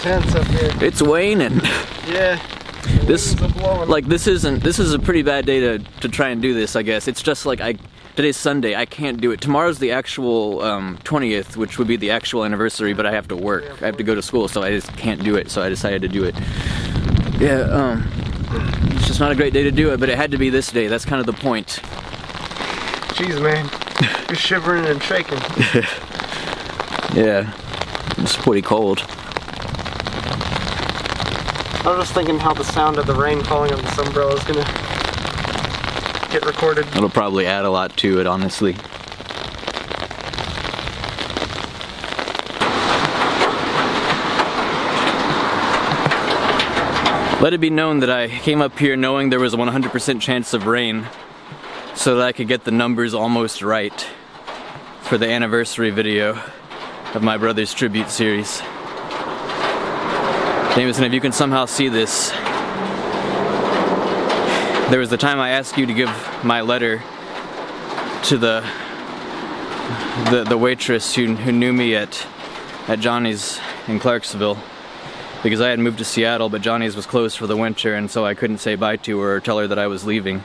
intense up here. It's waning. Yeah. This is a pretty bad day to try and do this, I guess. It's just like today's Sunday, I can't do it. Tomorrow's the actual 20th, which would be the actual anniversary, but I have to work. I have to go to school, so I just can't do it, so I decided to do it. Yeah, it's just not a great day to do it, but it had to be this day. That's kind of the point. Jeez, man. You're shivering and shaking. Yeah, it's pretty cold. I was just thinking how the sound of the rain falling on this umbrella is gonna get recorded. It'll probably add a lot to it, honestly. Let it be known that I came up here knowing there was a 100% chance of rain so that I could get the numbers almost right for the anniversary video of my brother's tribute series. Jamison, if you can somehow see this, there was the time I asked you to give my letter to the waitress who knew me at Johnny's in Clarksville, because I had moved to Seattle, but Johnny's was closed for the winter, and so I couldn't say bye to her or tell her that I was leaving.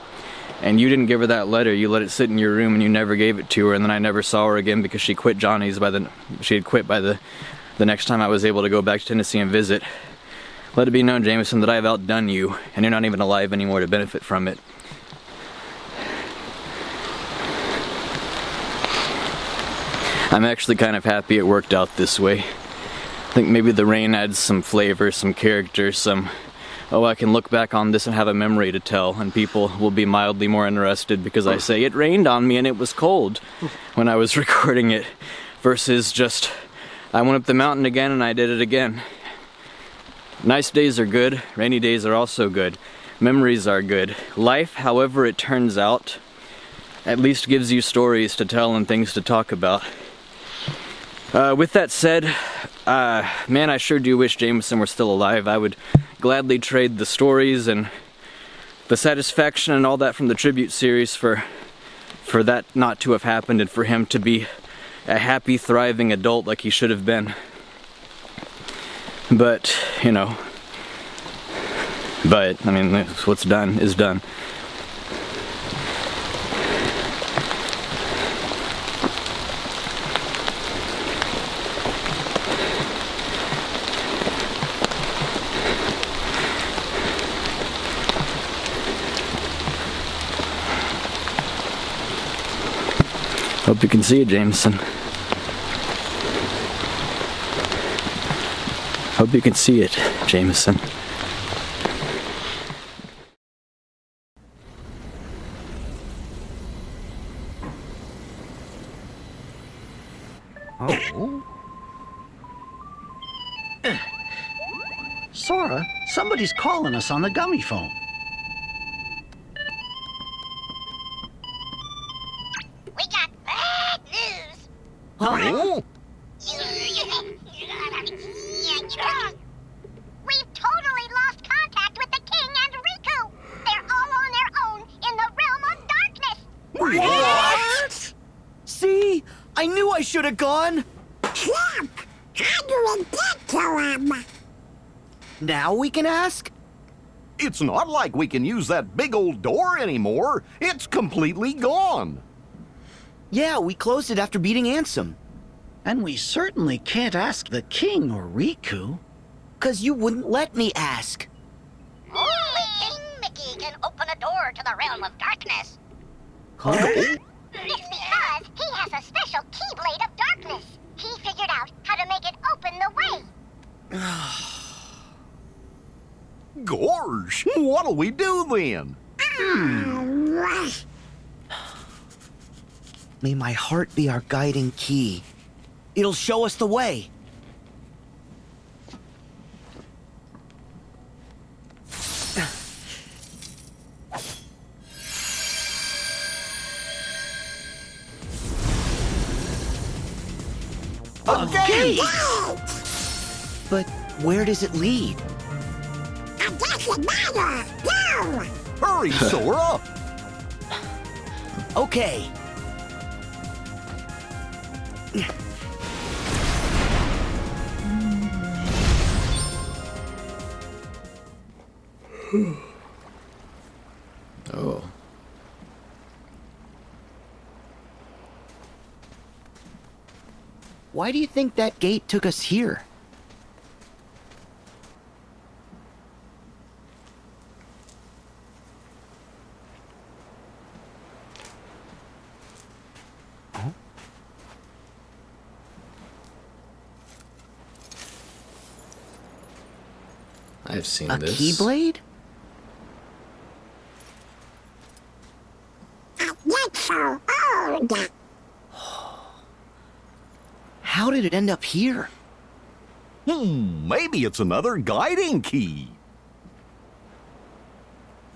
And you didn't give her that letter. You let it sit in your room and you never gave it to her, and then I never saw her again because she quit Johnny's she had quit by the next time I was able to go back to Tennessee and visit. Let it be known, Jamison, that I have outdone you, and you're not even alive anymore to benefit from it. I'm actually kind of happy it worked out this way. I think maybe the rain adds some flavor, some character, oh, I can look back on this and have a memory to tell, and people will be mildly more interested because I say, it rained on me and it was cold when I was recording it, versus just, I went up the mountain again and I did it again. Nice days are good, rainy days are also good. Memories are good. Life, however it turns out, at least gives you stories to tell and things to talk about. With that said, man, I sure do wish Jamison were still alive. I would gladly trade the stories and the satisfaction and all that from the tribute series for that not to have happened, and for him to be a happy, thriving adult like he should have been. But, you know, I mean, what's done is done. Hope you can see it, Jamison. Hope you can see it, Jamison. Oh. Sora, somebody's calling us on the gummy phone. We got bad news. Huh? We've totally lost contact with the King and Riku. They're all on their own in the realm of darkness. What? See? I knew I should have gone. Look, how do we get to him? Now we can ask? It's not like we can use that big old door anymore. It's completely gone. Yeah, we closed it after beating Ansem. And we certainly can't ask the king or Riku. 'Cause you wouldn't let me ask. Only King Mickey can open a door to the realm of darkness. Huh? It's because he has a special keyblade of darkness. He figured out how to make it open the way. Gorge, what'll we do then? May my heart be our guiding key. It'll show us the way. A gate! But where does it lead? I guess it matters. Go! Hurry, Sora! Okay. Oh. Why do you think that gate took us here? I've seen A this. keyblade? That's so old. How did it end up here? Maybe it's another guiding key.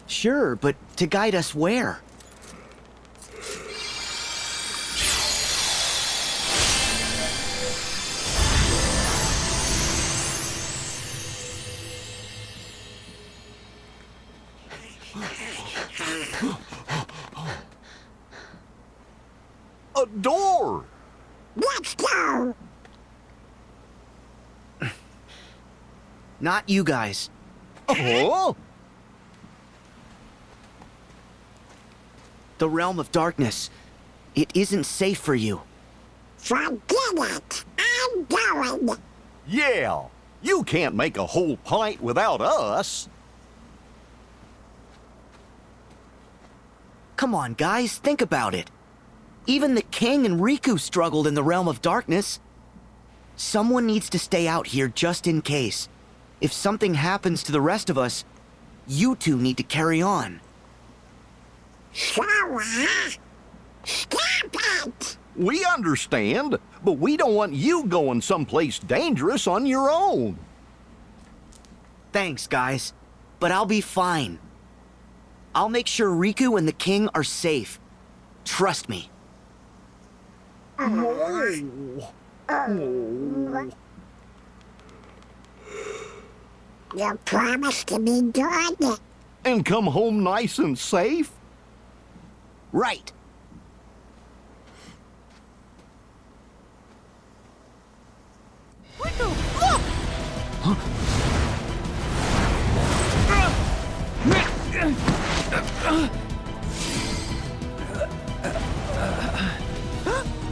Sure, but to guide us where? A door! Let's go. Not you guys. Oh? The realm of darkness. It isn't safe for you. Forget it. I'm going. Yeah, you can't make a whole pint without us. Come on, guys, think about it. Even the king and Riku struggled in the realm of darkness. Someone needs to stay out here just in case. If something happens to the rest of us, you two need to carry on. Sora, stop it. We understand, but we don't want you going someplace dangerous on your own. Thanks, guys, but I'll be fine. I'll make sure Riku and the king are safe. Trust me. You promised to be good. And come home nice and safe? Right.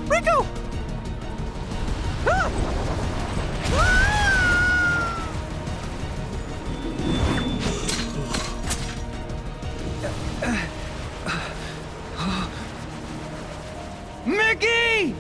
Riku! Mickey!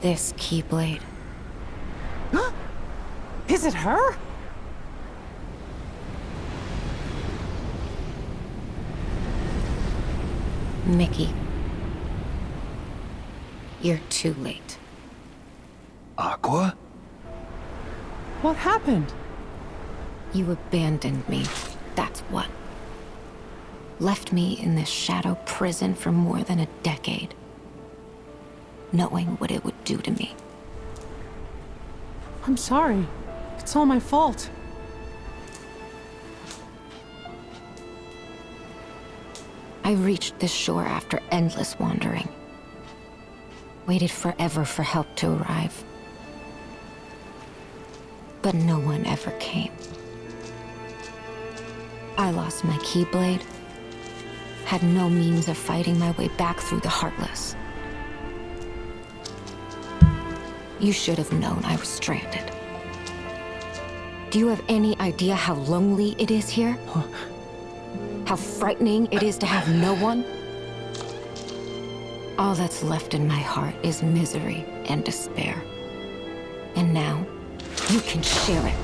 This Keyblade. Is it her? Mickey. You're too late. Aqua? What happened? You abandoned me, that's what. Left me in this shadow prison for more than a decade, knowing what it would do to me. I'm sorry. It's all my fault. I reached this shore after endless wandering. Waited forever for help to arrive. But no one ever came. I lost my Keyblade. Had no means of fighting my way back through the Heartless. You should have known I was stranded. Do you have any idea how lonely it is here? How frightening it is to have no one? All that's left in my heart is misery and despair. And now, you can share it.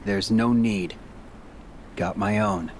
There's no need. Got my own.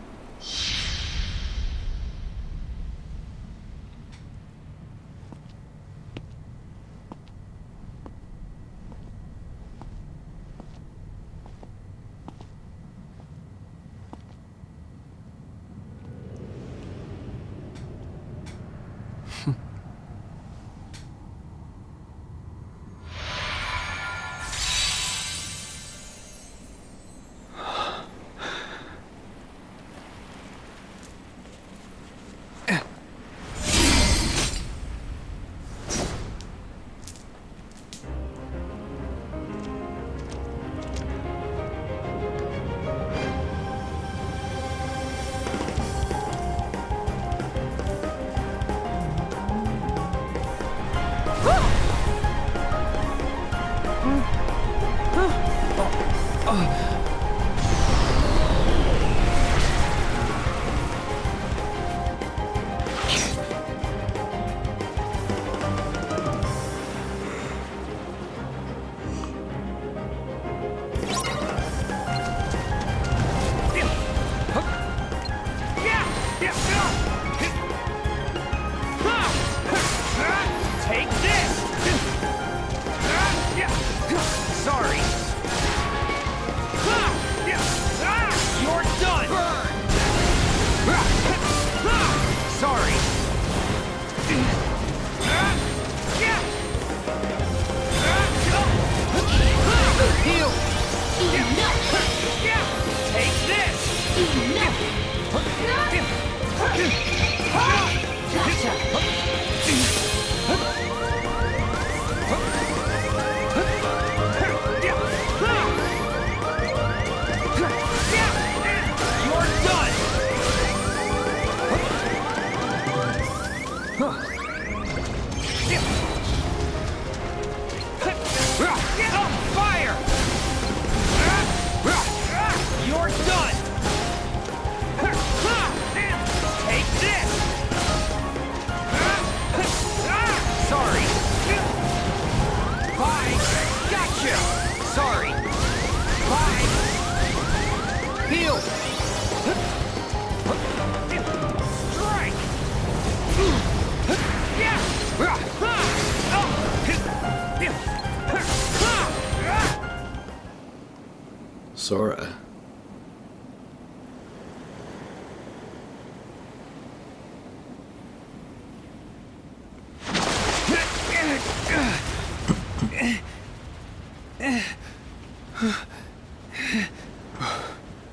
Sora.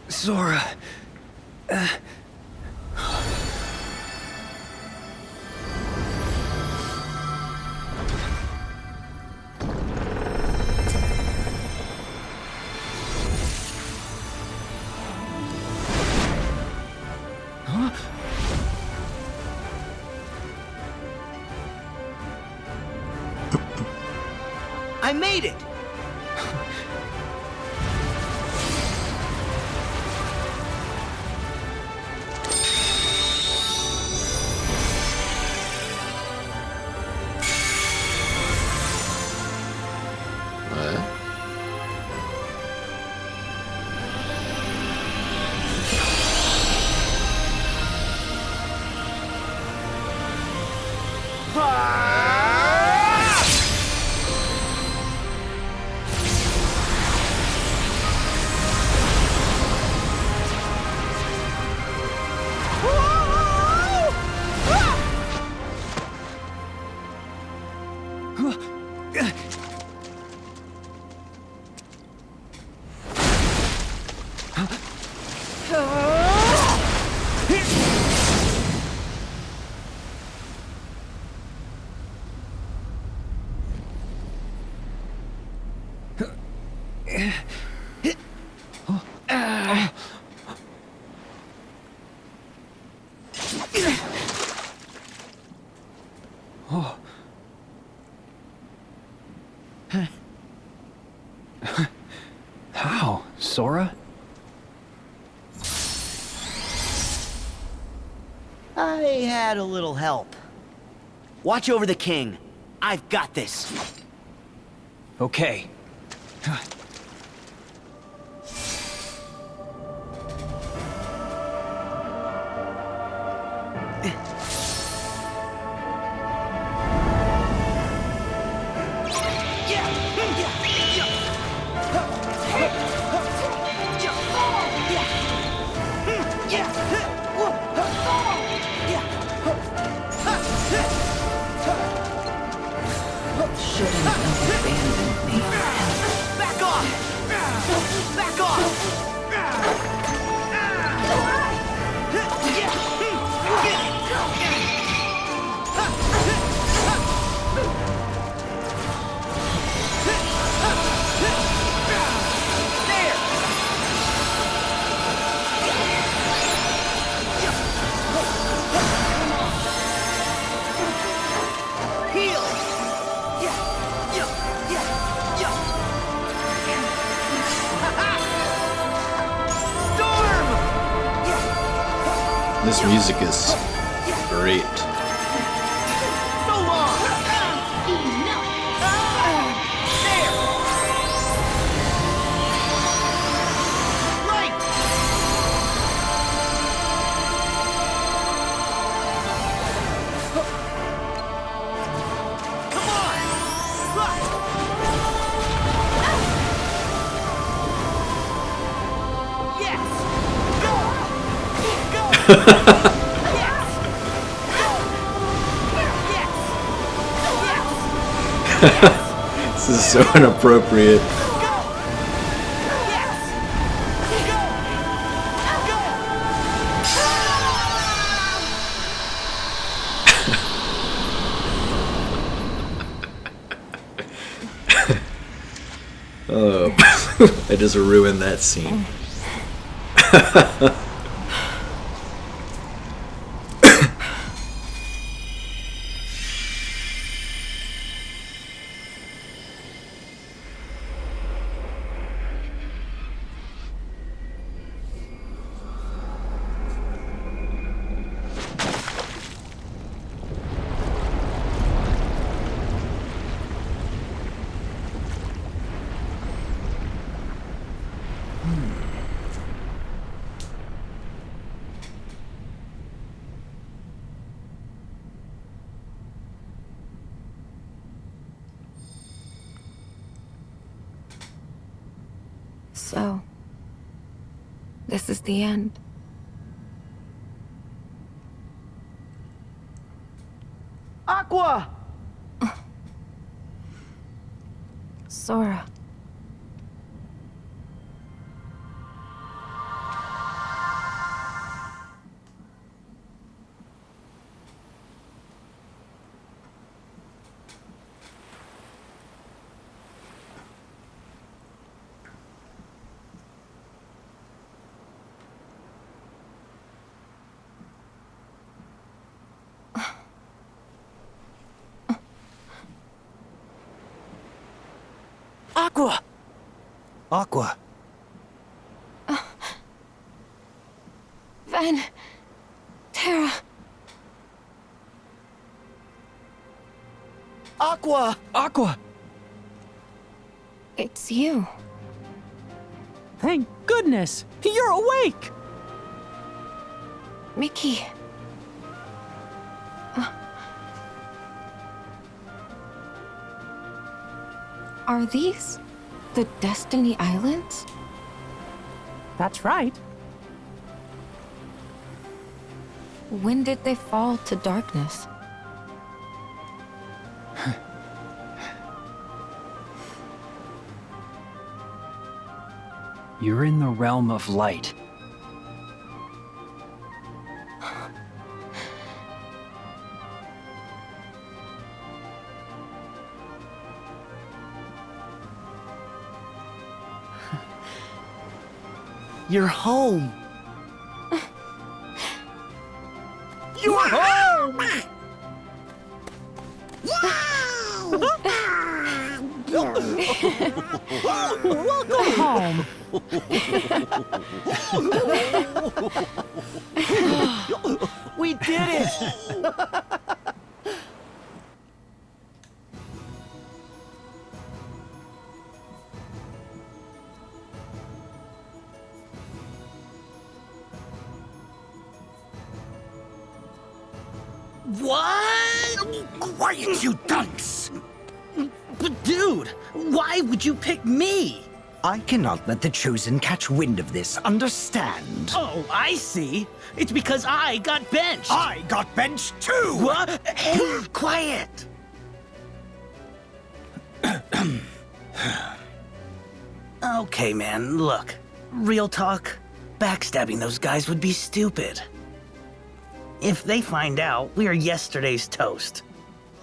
Sora. I made it! Sora? I had a little help. Watch over the king. I've got this. Okay. Shouldn't have abandoned me. Back off! Back off! This music is great. So long! There! Right! Come on! Yes! This is so inappropriate. Oh, I just ruined that scene. So, this is the end. Aqua! Sora. Aqua! Aqua. Terra. Aqua! Aqua! It's you. Thank goodness! You're awake! Mickey. Are these the Destiny Islands? That's right. When did they fall to darkness? You're in the realm of light. You're home. You're home! Welcome home. We did it! What? Quiet, you dunce! But dude, why would you pick me? I cannot let the Chosen catch wind of this, understand? Oh, I see. It's because I got benched. I got benched too! What? Hey, quiet. Okay, man, look. Real talk, backstabbing those guys would be stupid. If they find out we are yesterday's toast,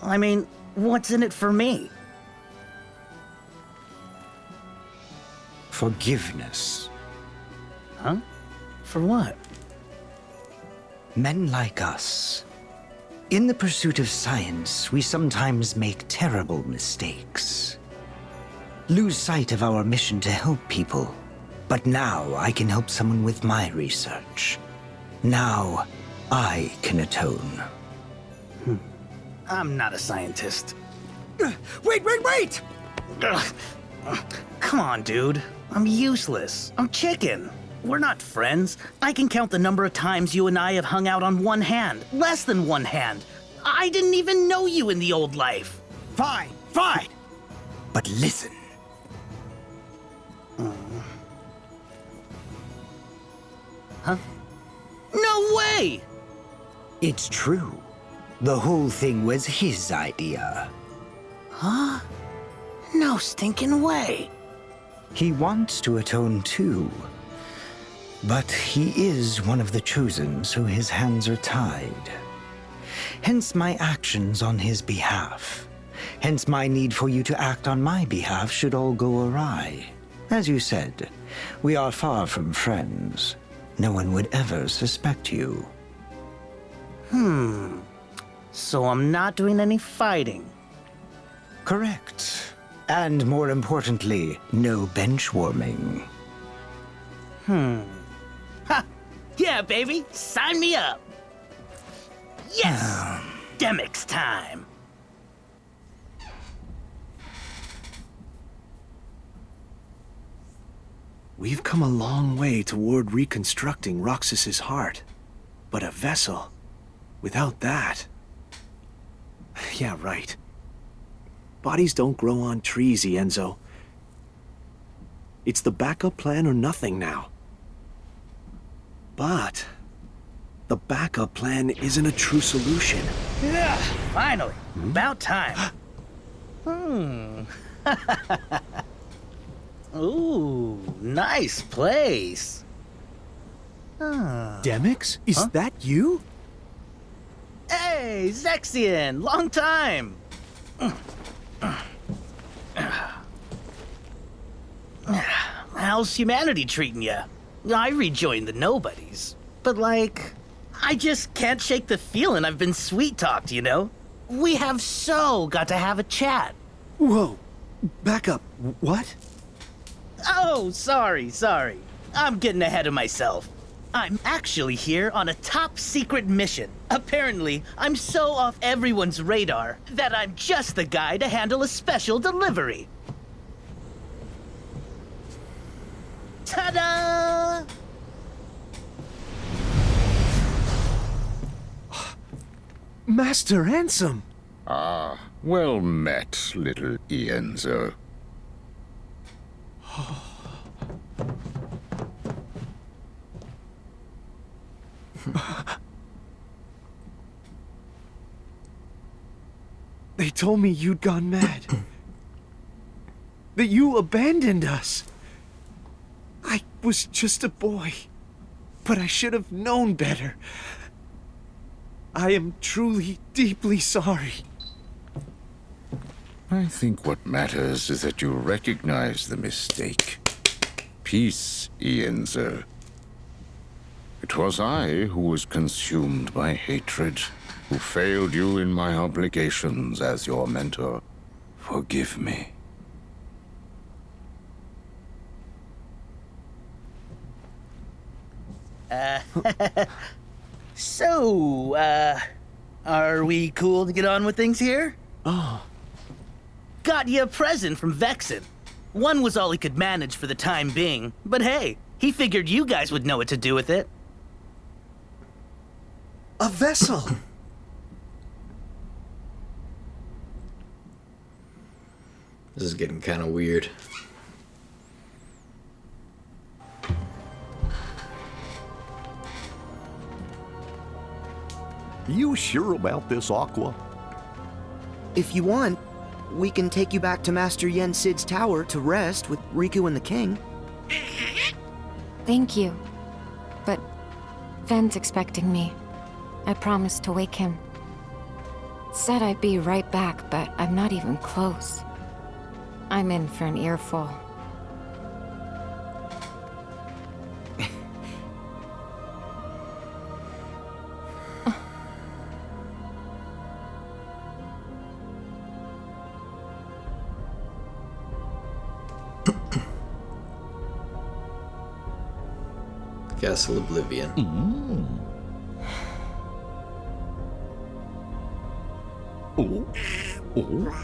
I mean, what's in it for me? Forgiveness. Huh? For what? Men like us. In the pursuit of science, we sometimes make terrible mistakes. Lose sight of our mission to help people. But now I can help someone with my research. Now I can atone. I'm not a scientist. Wait! Come on, dude. I'm useless. I'm chicken. We're not friends. I can count the number of times you and I have hung out on one hand. Less than one hand. I didn't even know you in the old life. Fine. But listen. Huh? No way! It's true. The whole thing was his idea. Huh? No stinking way. He wants to atone too. But he is one of the Chosen, so his hands are tied. Hence my actions on his behalf. Hence my need for you to act on my behalf should all go awry. As you said, we are far from friends. No one would ever suspect you. So I'm not doing any fighting. Correct. And more importantly, no bench warming. Ha! Yeah, baby! Sign me up! Yes! Demix time! We've come a long way toward reconstructing Roxas's heart. But a vessel, without that... Yeah, right. Bodies don't grow on trees, Ienzo. It's the backup plan or nothing now. But... the backup plan isn't a true solution. Yeah, finally. About time. Ooh, nice place. Demix? Is that you? Hey, Zexian! Long time! How's humanity treating you? I rejoined the nobodies. But like, I just can't shake the feeling I've been sweet-talked, you know? We have got to have a chat. Whoa. Back up. What? Oh, sorry. I'm getting ahead of myself. I'm actually here on a top-secret mission. Apparently, I'm so off everyone's radar that I'm just the guy to handle a special delivery. Ta-da! Master Ansem! Ah, well met, little Ienzo. They told me you'd gone mad. That you abandoned us. I was just a boy, but I should have known better. I am truly, deeply sorry. I think what matters is that you recognize the mistake. Peace, Ienzo. It was I who was consumed by hatred, who failed you in my obligations as your mentor. Forgive me. So, are we cool to get on with things here? Oh. Got you a present from Vexen. One was all he could manage for the time being, but hey, he figured you guys would know what to do with it. A vessel! This is getting kind of weird. You sure about this, Aqua? If you want, we can take you back to Master Yen Sid's tower to rest with Riku and the king. Thank you. But Ven's expecting me. I promised to wake him. Said I'd be right back, but I'm not even close. I'm in for an earful. Castle Oblivion. Oh. Oh.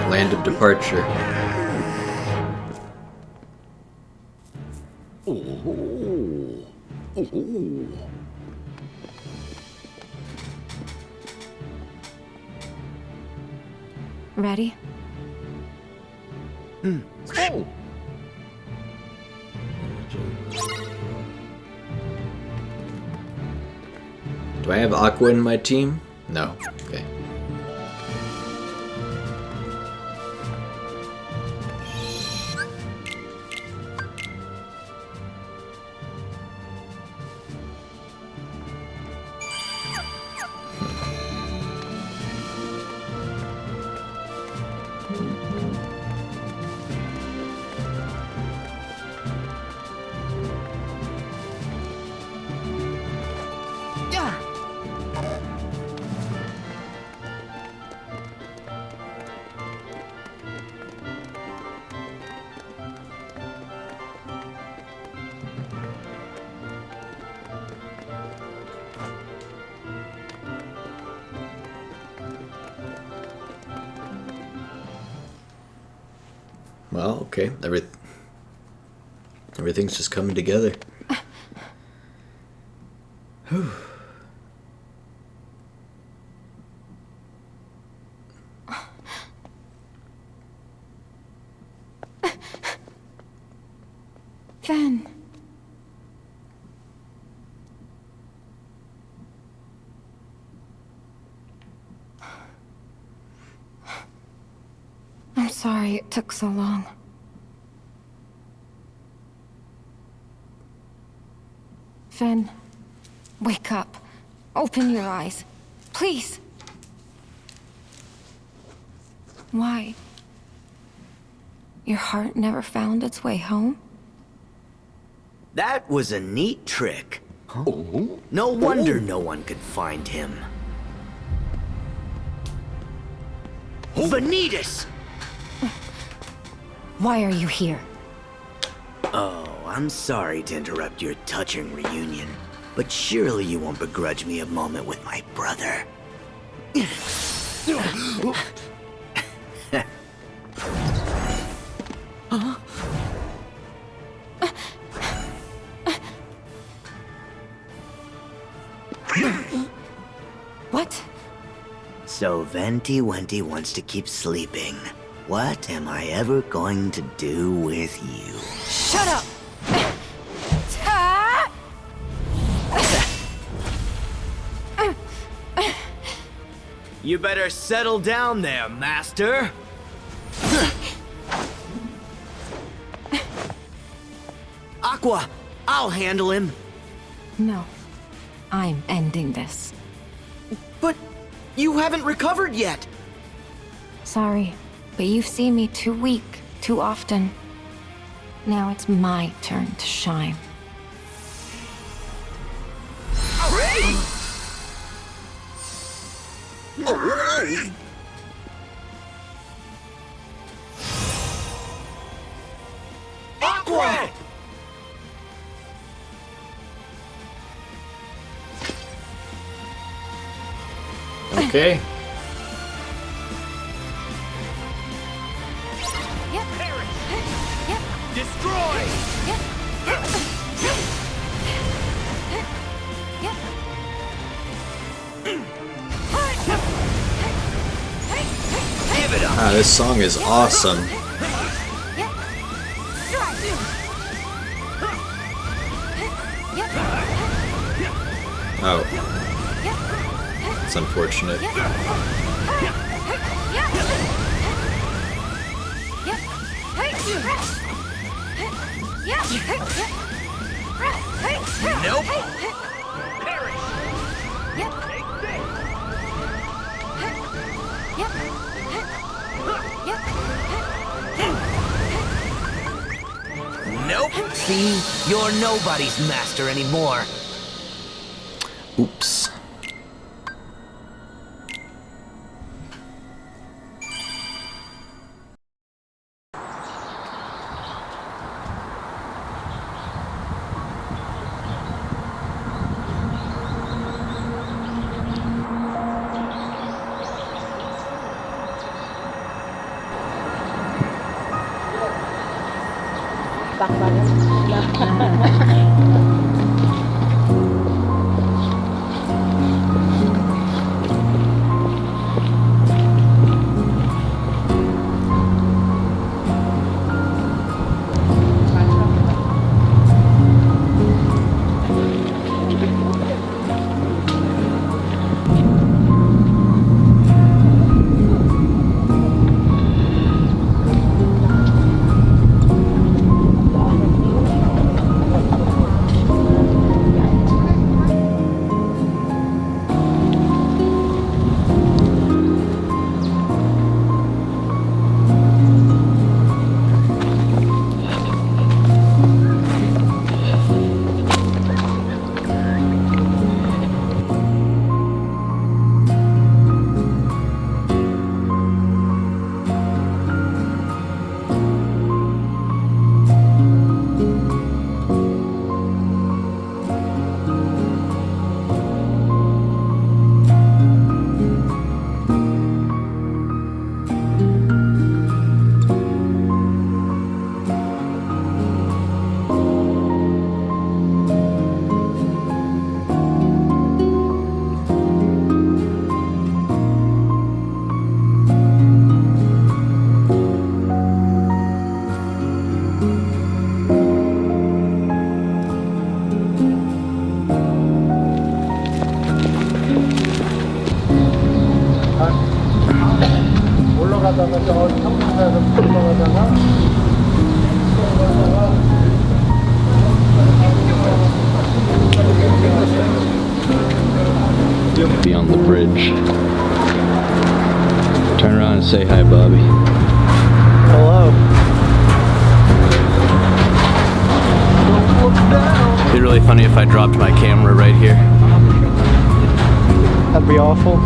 Land of departure. Ready? Oh. Do I have Aqua in my team? No. Okay. Well, okay. Everything's just coming together. Whew. Ven. I'm sorry it took so long. Ven, wake up. Open your eyes. Please. Why? Your heart never found its way home? That was a neat trick. Oh. No wonder no one could find him. Ventus! Why are you here? Oh, I'm sorry to interrupt your touching reunion, but surely you won't begrudge me a moment with my brother. Huh? What? So Venti Wenti wants to keep sleeping. What am I ever going to do with you? Shut up! You better settle down there, Master. Aqua, I'll handle him. No. I'm ending this. But you haven't recovered yet. Sorry, but you've seen me too weak, too often. Now it's my turn to shine. Aqua! Okay. Ah, this song is awesome. Oh. It's unfortunate. Nope. Nope. See, you're nobody's master anymore. Oops. Be on the bridge. Turn around and say hi, Bobby. Hello. It'd be really funny if I dropped my camera right here. That'd be awful.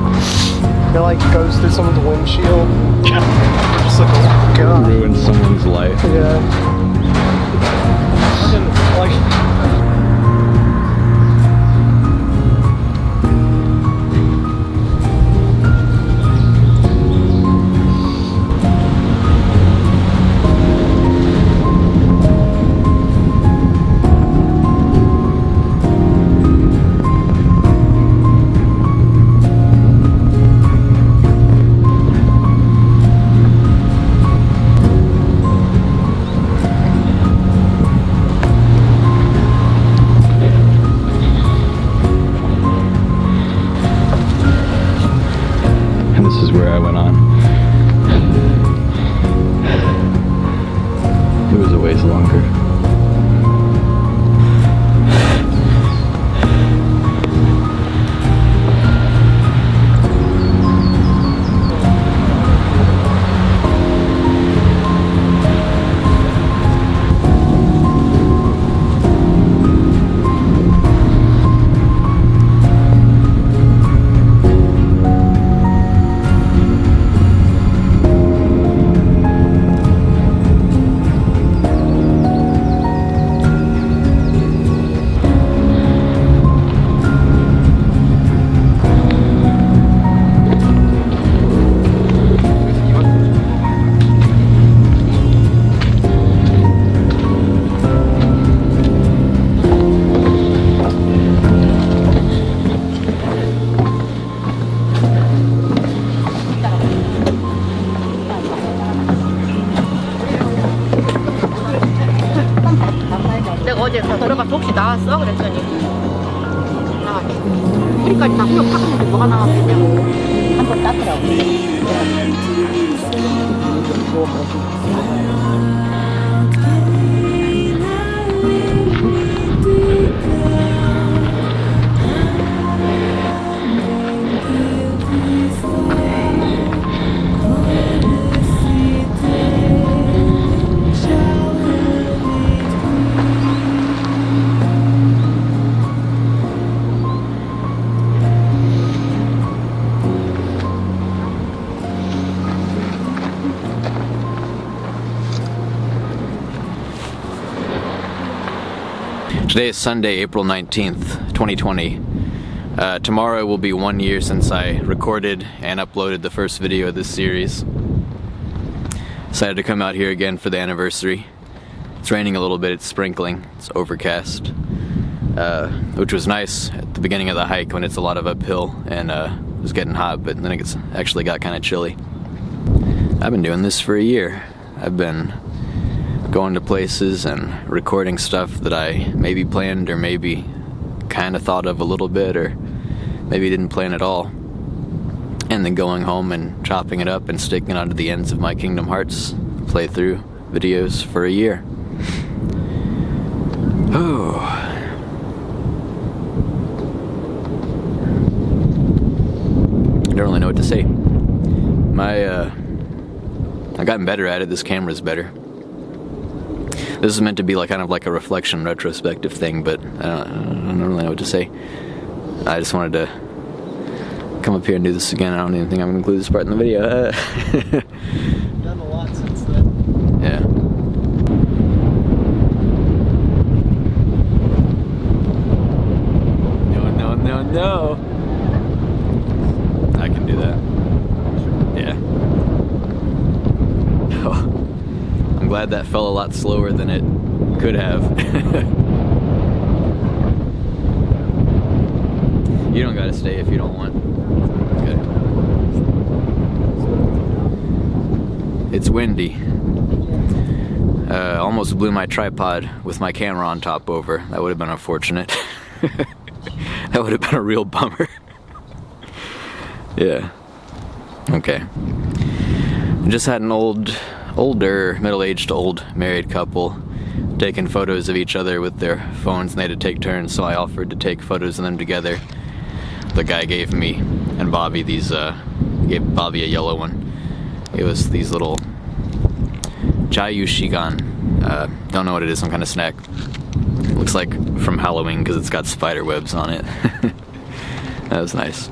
It like goes through someone's windshield. Just like, oh god. Ruin someone's life. Yeah. Like. 그래가지고 혹시 나왔어? 그랬더니 나왔대. 그러니까 다 후렴 탔는데 뭐가 나왔겠냐고 한번 땄더라고. Today is Sunday, April 19th, 2020. Tomorrow will be 1 year since I recorded and uploaded the first video of this series. Decided to come out here again for the anniversary. It's raining a little bit, it's sprinkling, it's overcast. Which was nice at the beginning of the hike when it's a lot of uphill and it was getting hot, but then it actually got kind of chilly. I've been doing this for a year. I've been going to places and recording stuff that I maybe planned or maybe kind of thought of a little bit or maybe didn't plan at all, and then going home and chopping it up and sticking it onto the ends of my Kingdom Hearts playthrough videos for a year. Oh. I don't really know what to say. I've gotten better at it. This camera's better. This is meant to be like kind of like a reflection retrospective thing, but I don't really know what to say. I just wanted to come up here and do this again. I don't even think I'm going to include this part in the video. You've done a lot since then. Yeah. No. I can do that. Yeah. Oh. I'm glad that fell a lot slower than it could have. You don't gotta stay if you don't want. Okay. It's windy. Almost blew my tripod with my camera on top over. That would have been unfortunate. That would have been a real bummer. Yeah. Okay. I just had an older, middle-aged, old married couple taking photos of each other with their phones, and they had to take turns, so I offered to take photos of them together. The guy gave me and Bobby these, gave Bobby a yellow one. Gave us these little Jayu Shigan. Don't know what it is, some kind of snack. Looks like from Halloween because it's got spider webs on it. That was nice.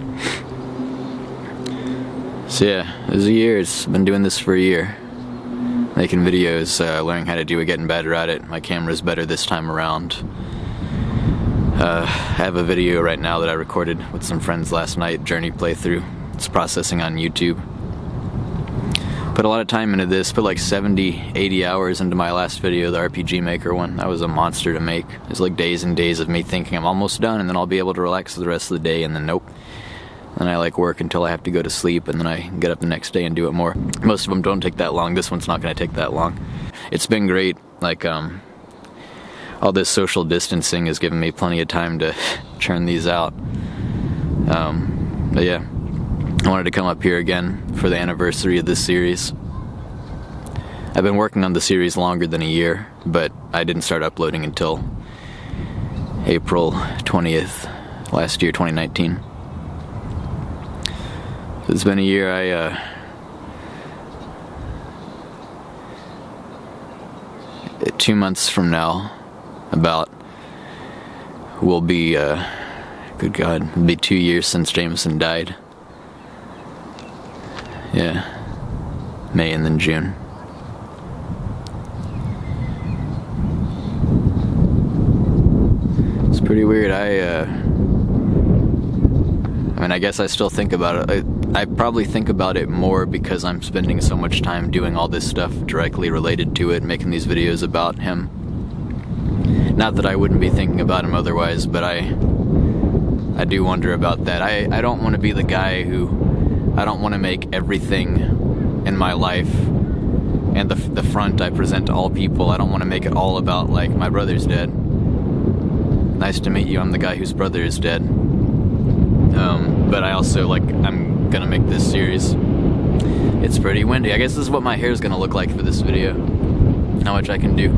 So yeah, it was a year. It's been doing this for a year. Making videos, learning how to do it, getting better at it. My camera's better this time around. I have a video right now that I recorded with some friends last night, journey playthrough. It's processing on YouTube. Put a lot of time into this, put like 70, 80 hours into my last video, the RPG Maker one. That was a monster to make. It was like days and days of me thinking I'm almost done and then I'll be able to relax for the rest of the day, and then nope. And I like work until I have to go to sleep, and then I get up the next day and do it more. Most of them don't take that long. This one's not going to take that long. It's been great. Like, all this social distancing has given me plenty of time to churn these out. But yeah, I wanted to come up here again for the anniversary of this series. I've been working on the series longer than a year, but I didn't start uploading until April 20th last year, 2019. It's been a year. 2 months from now, about, will be, good God, it'll be 2 years since Jamison died. Yeah, May and then June. It's pretty weird. I mean, I guess I still think about it. I probably think about it more because I'm spending so much time doing all this stuff directly related to it, making these videos about him. Not that I wouldn't be thinking about him otherwise, but I do wonder about that. I don't want to be the guy who, I don't want to make everything in my life and the front I present to all people, I don't want to make it all about, like, my brother's dead. nice to meet you. I'm the guy whose brother is dead. But I also, like, I'm gonna make this series. It's pretty windy. I guess this is what my hair is gonna look like for this video. How much I can do.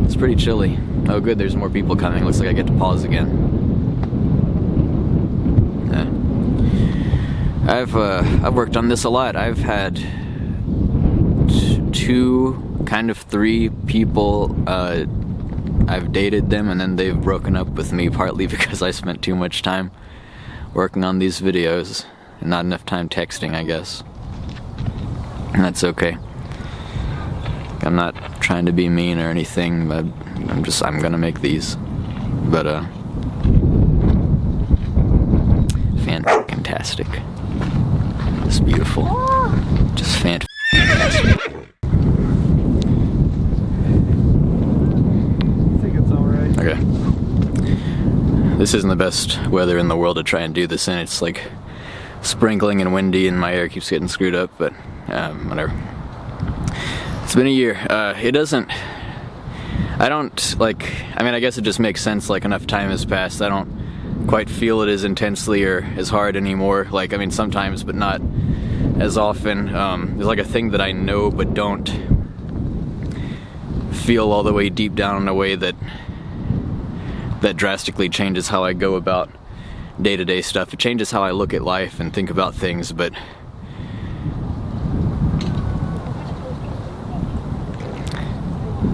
It's pretty chilly. Oh good, there's more people coming. Looks like I get to pause again. I've worked on this a lot. I've had two, kind of three people, I've dated them and then they've broken up with me, partly because I spent too much time working on these videos and not enough time texting, I guess. And that's okay. I'm not trying to be mean or anything, but I'm gonna make these. But, fantastic. It's beautiful. Just fantastic. Okay. This isn't the best weather in the world to try and do this in. It's like sprinkling and windy and my hair keeps getting screwed up, but whatever. It's been a year. I guess it just makes sense, like enough time has passed. I don't quite feel it as intensely or as hard anymore. Like, I mean, sometimes, but not as often. There's like a thing that I know but don't feel all the way deep down in a way that drastically changes how I go about day-to-day stuff. It changes how I look at life and think about things, but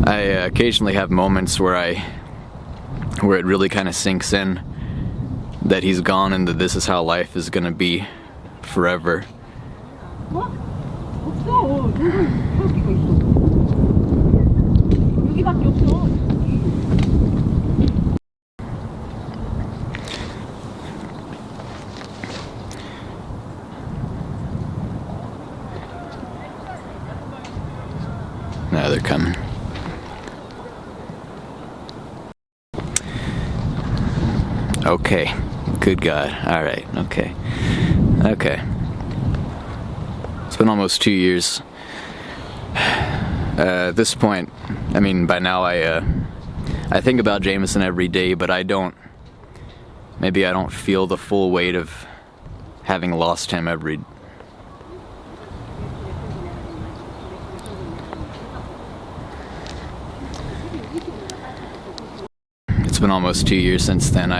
I occasionally have moments where it really kind of sinks in that he's gone and that this is how life is gonna be forever. Now they're coming. Okay. Good God. Alright, okay. Okay. It's been almost 2 years. At this point, I mean, by now I think about Jamison every day, but maybe I don't feel the full weight of having lost him every It's been almost 2 years since then.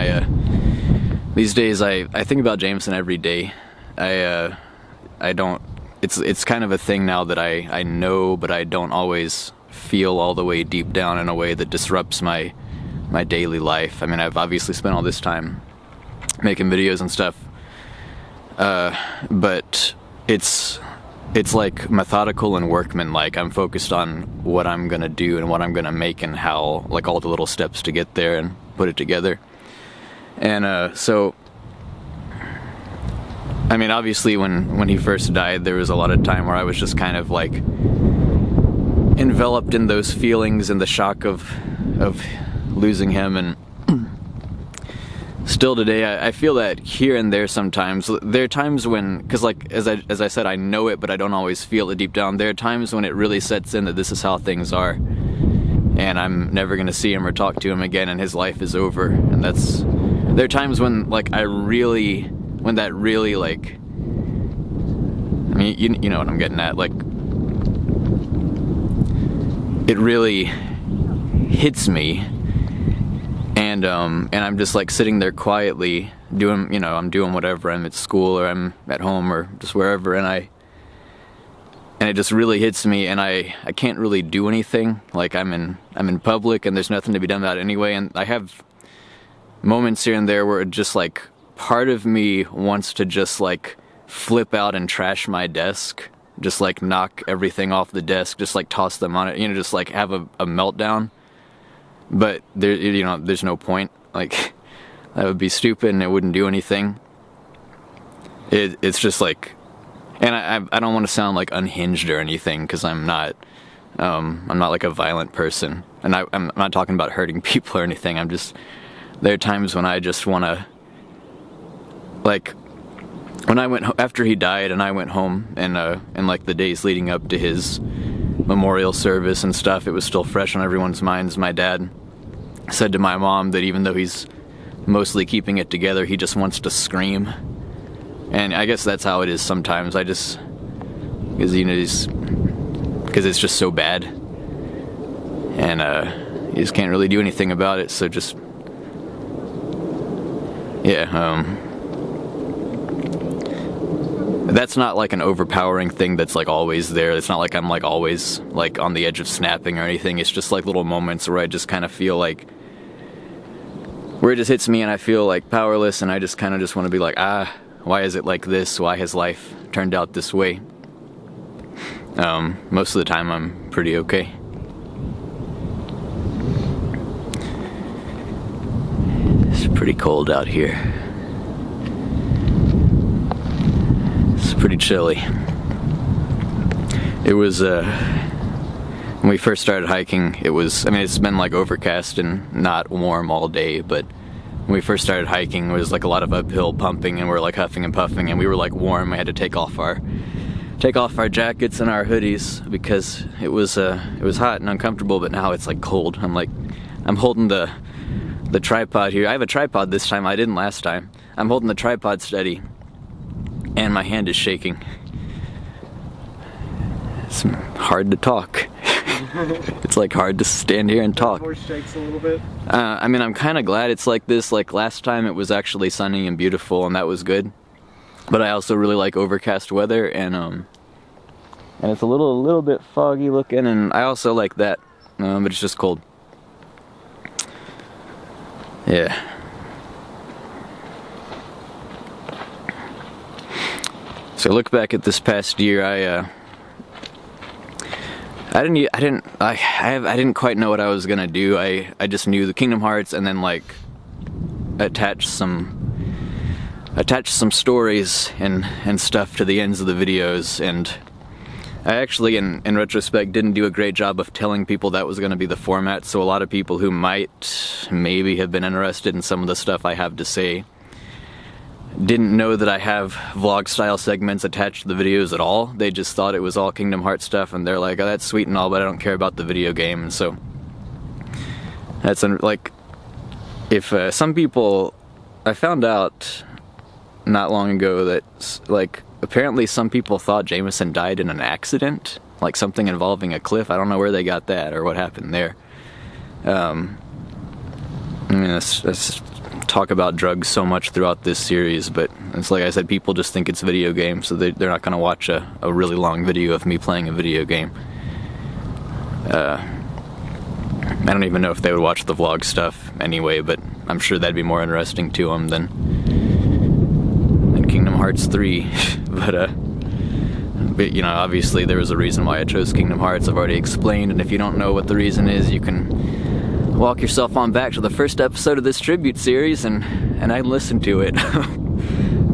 These days I think about Jamison every day. I don't, it's kind of a thing now that I know, but I don't always feel all the way deep down in a way that disrupts my daily life. I mean, I've obviously spent all this time making videos and stuff, but it's like methodical and workmanlike. I'm focused on what I'm gonna do and what I'm gonna make and how, like, all the little steps to get there and put it together. And so, I mean, obviously when he first died, there was a lot of time where I was just kind of like enveloped in those feelings and the shock of losing him. And still today, I feel that here and there sometimes. There are times when, because like, as I said, I know it, but I don't always feel it deep down. There are times when it really sets in that this is how things are, and I'm never gonna see him or talk to him again, and his life is over. And there are times when, like, when that really, like, I mean, you know what I'm getting at, like, it really hits me. And I'm just like sitting there quietly doing, I'm doing whatever. I'm at school or I'm at home or just wherever, and it just really hits me, and I can't really do anything. Like, I'm in public and there's nothing to be done about it anyway, and I have moments here and there where it just, like, part of me wants to just, like, flip out and trash my desk, just, like, knock everything off the desk, just, like, toss them on it, just, like, have a meltdown. But there's no point. Like, that would be stupid and it wouldn't do anything. It's just like, and I don't want to sound like unhinged or anything, because I'm not like a violent person, and I'm not talking about hurting people or anything. There are times when I just want to, like, when I went after he died and I went home, and like the days leading up to his memorial service and stuff, it was still fresh on everyone's minds. My dad said to my mom that even though he's mostly keeping it together, he just wants to scream. And I guess that's how it is sometimes. Because it's just so bad, and you just can't really do anything about it. So just, yeah. That's not like an overpowering thing that's like always there. It's not like I'm like always like on the edge of snapping or anything. It's just like little moments where I just kind of feel like, where it just hits me and I feel like powerless, and I just kind of just want to be like, why is it like this? Why has life turned out this way? Most of the time I'm pretty okay. It's pretty cold out here. It's pretty chilly. It was, when we first started hiking, it was, I mean, it's been like overcast and not warm all day, but when we first started hiking, it was like a lot of uphill pumping, and we're like huffing and puffing, and we were like warm. I had to take off our jackets and our hoodies because it was hot and uncomfortable, but now it's like cold. I'm holding the tripod here. I have a tripod this time, I didn't last time. I'm holding the tripod steady, and my hand is shaking. It's hard to talk. It's like hard to stand here and talk. My voice shakes a little bit. I mean, I'm kind of glad it's like this. Like last time it was actually sunny and beautiful, and that was good. But I also really like overcast weather, and it's a little bit foggy looking, and I also like that, but it's just cold. Yeah. So look back at this past year. I didn't quite know what I was gonna do. I just knew the Kingdom Hearts, and then like attach some stories and stuff to the ends of the videos, and I actually in retrospect didn't do a great job of telling people that was going to be the format, so a lot of people who might maybe have been interested in some of the stuff I have to say didn't know that I have vlog style segments attached to the videos at all. They just thought it was all Kingdom Hearts stuff, and they're like, oh, that's sweet and all, but I don't care about the video game. And so that's like, if some people, I found out not long ago that like apparently some people thought Jamison died in an accident, like something involving a cliff. I don't know where they got that or what happened there. I mean, let's talk about drugs so much throughout this series, but it's like I said, people just think it's video games, so they're not going to watch a really long video of me playing a video game. I don't even know if they would watch the vlog stuff anyway, but I'm sure that'd be more interesting to them than Kingdom Hearts 3. but you know, obviously there was a reason why I chose Kingdom Hearts. I've already explained, and if you don't know what the reason is, you can walk yourself on back to the first episode of this tribute series and I listened to it.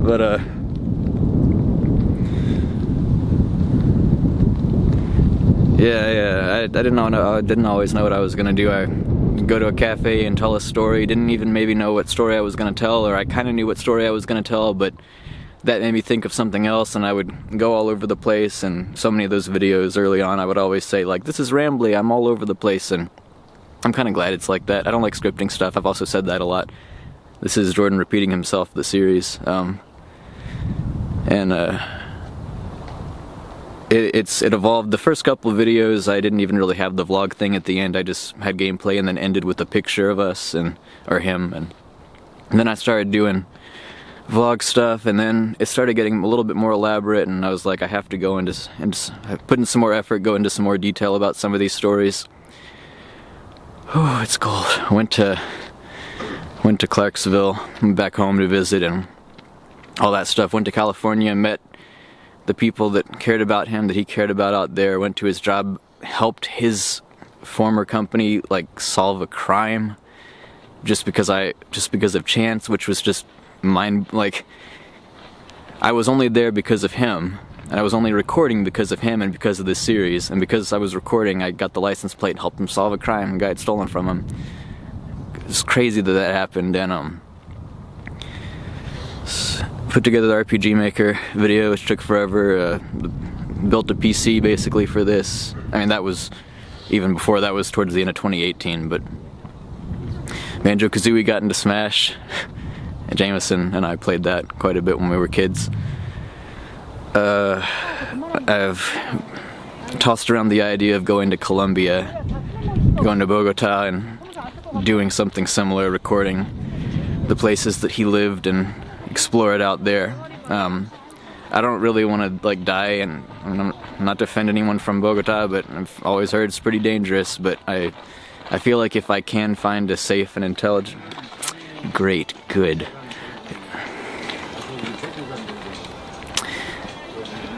But I didn't always know what I was gonna do. I go to a cafe and tell a story. Didn't even maybe know what story I was gonna tell, or I kind of knew what story I was gonna tell, but that made me think of something else, and I would go all over the place. And so many of those videos early on, I would always say like, "This is rambly. I'm all over the place," and I'm kind of glad it's like that. I don't like scripting stuff. I've also said that a lot. This is Jordan repeating himself, the series. It evolved. The first couple of videos, I didn't even really have the vlog thing at the end. I just had gameplay and then ended with a picture of us or him. And then I started doing vlog stuff, and then it started getting a little bit more elaborate, and I was like, I have to go into and put in some more effort, go into some more detail about some of these stories. Oh, it's cold. I went to Clarksville, back home to visit and all that stuff. Went to California, met the people that cared about him, that he cared about out there. Went to his job, helped his former company like solve a crime just because of chance, which was just like, I was only there because of him, and I was only recording because of him and because of this series, and because I was recording, I got the license plate and helped him solve a crime a guy had stolen from him. It's crazy that happened. And put together the RPG Maker video, which took forever. Built a PC basically for this. I mean, that was even before, that was towards the end of 2018, but Banjo-Kazooie got into Smash. Jamison and I played that quite a bit when we were kids. I've tossed around the idea of going to Colombia, going to Bogota and doing something similar, recording the places that he lived and explore it out there. I don't really want to like die, and I'm not to offend anyone from Bogota, but I've always heard it's pretty dangerous, but I feel like if I can find a safe and intelligent... Great, good.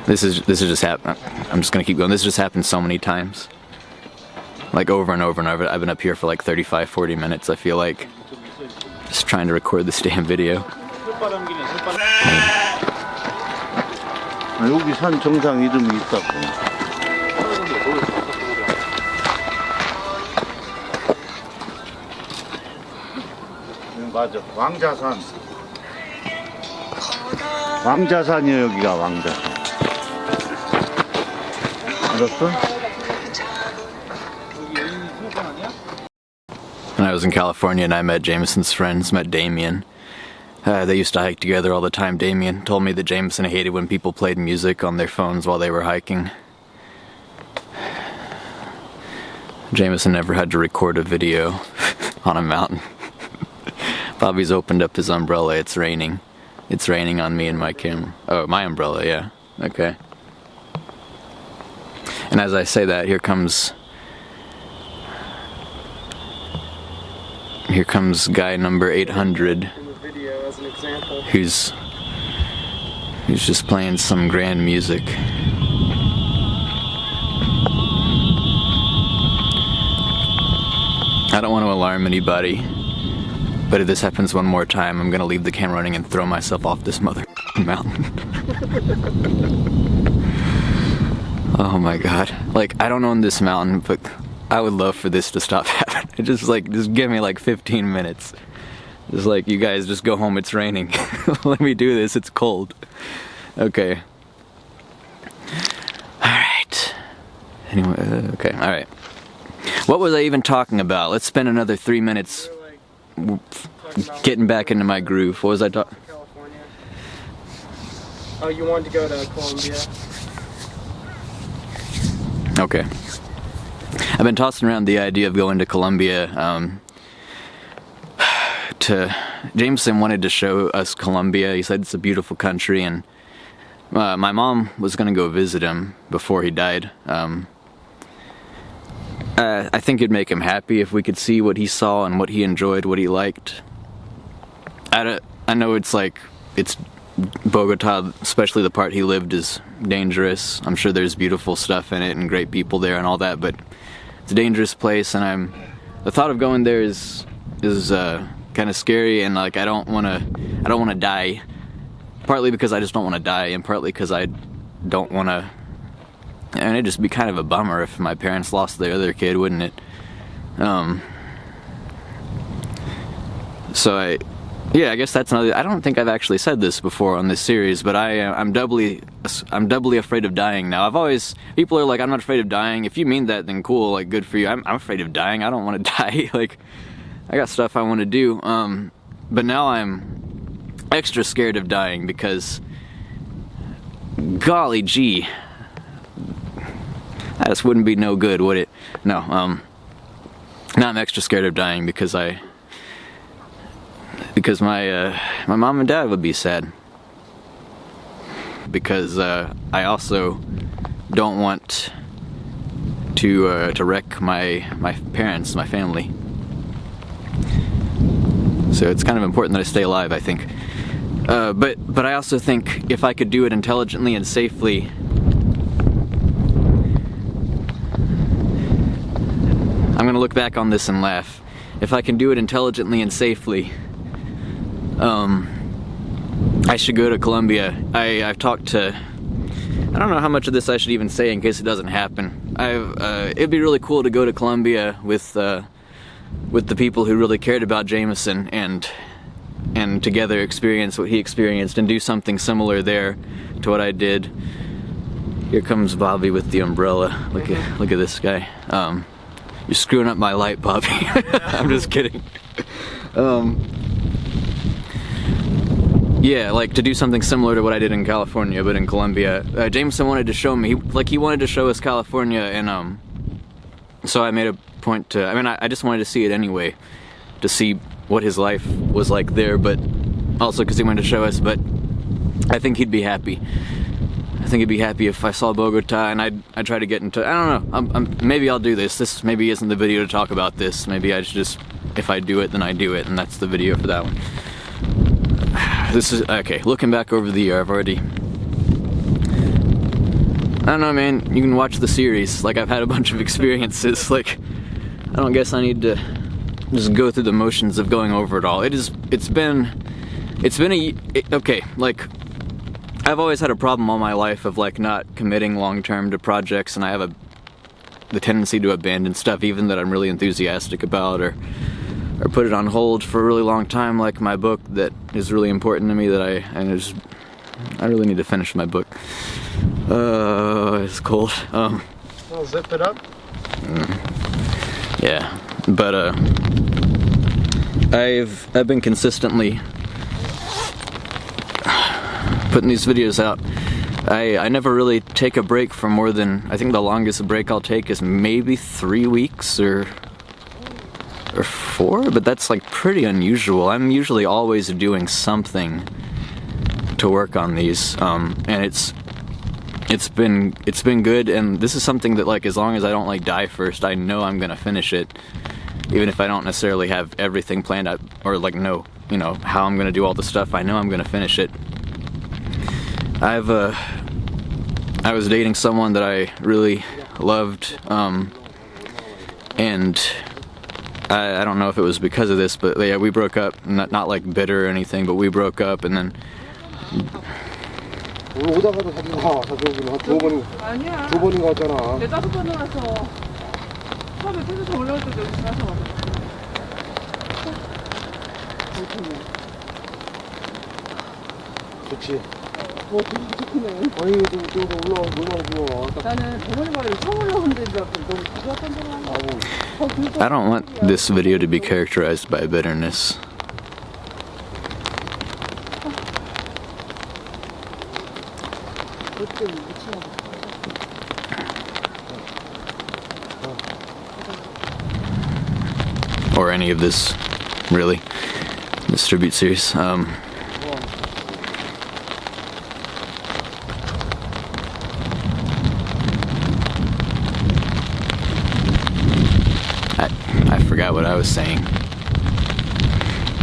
This is just happened. I'm just gonna keep going. This just happened so many times. Like over and over and over. I've been up here for like 35, 40 minutes, I feel like. Just trying to record this damn video. 여기 산 정상 이름이 있다고. 맞아, 왕자산. 왕자산이야, 여기가 왕자산. 알았어? When I was in California and I met Jamison's friends, met Damien. They used to hike together all the time. Damien told me that Jamison hated when people played music on their phones while they were hiking. Jamison never had to record a video on a mountain. Bobby's opened up his umbrella. It's raining. It's raining on me and my camera. Oh, my umbrella, yeah. Okay. And as I say that, here comes guy number 800. Who's just playing some grand music. I don't want to alarm anybody, but if this happens one more time, I'm gonna leave the camera running and throw myself off this mountain. Oh my god. Like, I don't own this mountain, but I would love for this to stop happening. Just give me like 15 minutes. Just like, you guys just go home, it's raining. Let me do this, it's cold. Okay. Alright. Anyway, okay, alright. What was I even talking about? Let's spend another 3 minutes getting back into my groove. What was I talking? California. Oh, you wanted to go to Colombia? Okay. I've been tossing around the idea of going to Colombia. Jameson wanted to show us Colombia. He said it's a beautiful country, and my mom was gonna go visit him before he died. I think it'd make him happy if we could see what he saw and what he enjoyed, what he liked. I know it's Bogota, especially the part he lived, is dangerous. I'm sure there's beautiful stuff in it and great people there and all that, but it's a dangerous place, and the thought of going there is kind of scary, and like I don't want to die. Partly because I just don't want to die, and partly because I don't want to. And it'd just be kind of a bummer if my parents lost their other kid, wouldn't it? So I guess that's another. I don't think I've actually said this before on this series, but I'm doubly afraid of dying now. People are like, I'm not afraid of dying. If you mean that, then cool, like good for you. I'm afraid of dying. I don't want to die. Like, I got stuff I want to do. But now I'm extra scared of dying because, golly gee, that just wouldn't be no good, would it? No. Now I'm extra scared of dying because my mom and dad would be sad. Because I also don't want to wreck my parents, my family. So it's kind of important that I stay alive, I think. But I also think if I could do it intelligently and safely, I'm gonna look back on this and laugh. If I can do it intelligently and safely, I should go to Colombia. I've talked to, I don't know how much of this I should even say in case it doesn't happen. It'd be really cool to go to Colombia with the people who really cared about Jamison and together experience what he experienced and do something similar there to what I did. Here comes Bobby with the umbrella. Look at this guy. You're screwing up my light, Bobby. I'm just kidding. Yeah, like to do something similar to what I did in California, but in Colombia. Jameson wanted to show me, he wanted to show us California, and so I made a point to, I just wanted to see it anyway, to see what his life was like there, but also because he wanted to show us, but I think he'd be happy. I think he'd be happy if I saw Bogota, and I'd try to get into, I don't know, maybe I'll do this. This maybe isn't the video to talk about this. Maybe I should just, if I do it, then I do it, and that's the video for that one. This is, okay, looking back over the year, I've already, I don't know, man, you can watch the series, like, I've had a bunch of experiences, like, I don't guess I need to just go through the motions of going over it all. Okay, like, I've always had a problem all my life of, like, not committing long-term to projects, and I have the tendency to abandon stuff, even that I'm really enthusiastic about, or put it on hold for a really long time, like my book that is really important to me that I really need to finish my book. It's cold. I'll zip it up. Yeah, but I've been consistently putting these videos out. I never really take a break for more than, I think the longest break I'll take is maybe 3 weeks or 4, but that's like pretty unusual. I'm usually always doing something to work on these, and it's been good, and this is something that, like, as long as I don't like die first, I know I'm gonna finish it, even if I don't necessarily have everything planned out, or like know, you know, how I'm gonna do all the stuff. I know I'm gonna finish it. I was dating someone that I really loved, and I don't know if it was because of this, but yeah, we broke up. Not like bitter or anything, but we broke up, and then. 오다가도 자기 가 자기 한 2번 아니야 2번인 거 같잖아. 4-5번을 왔어. 처음에 텐트 올라올 때 여기 지나서 왔어. 좋지. 되게 좋네. 아니 또 올라와 얼마나 좋아. 나는 대머리 마을에 처음 올라오는데 너무 좋았던 줄 알아. I don't want this video to be characterized by bitterness. Or any of this, really, this tribute series. I forgot what I was saying.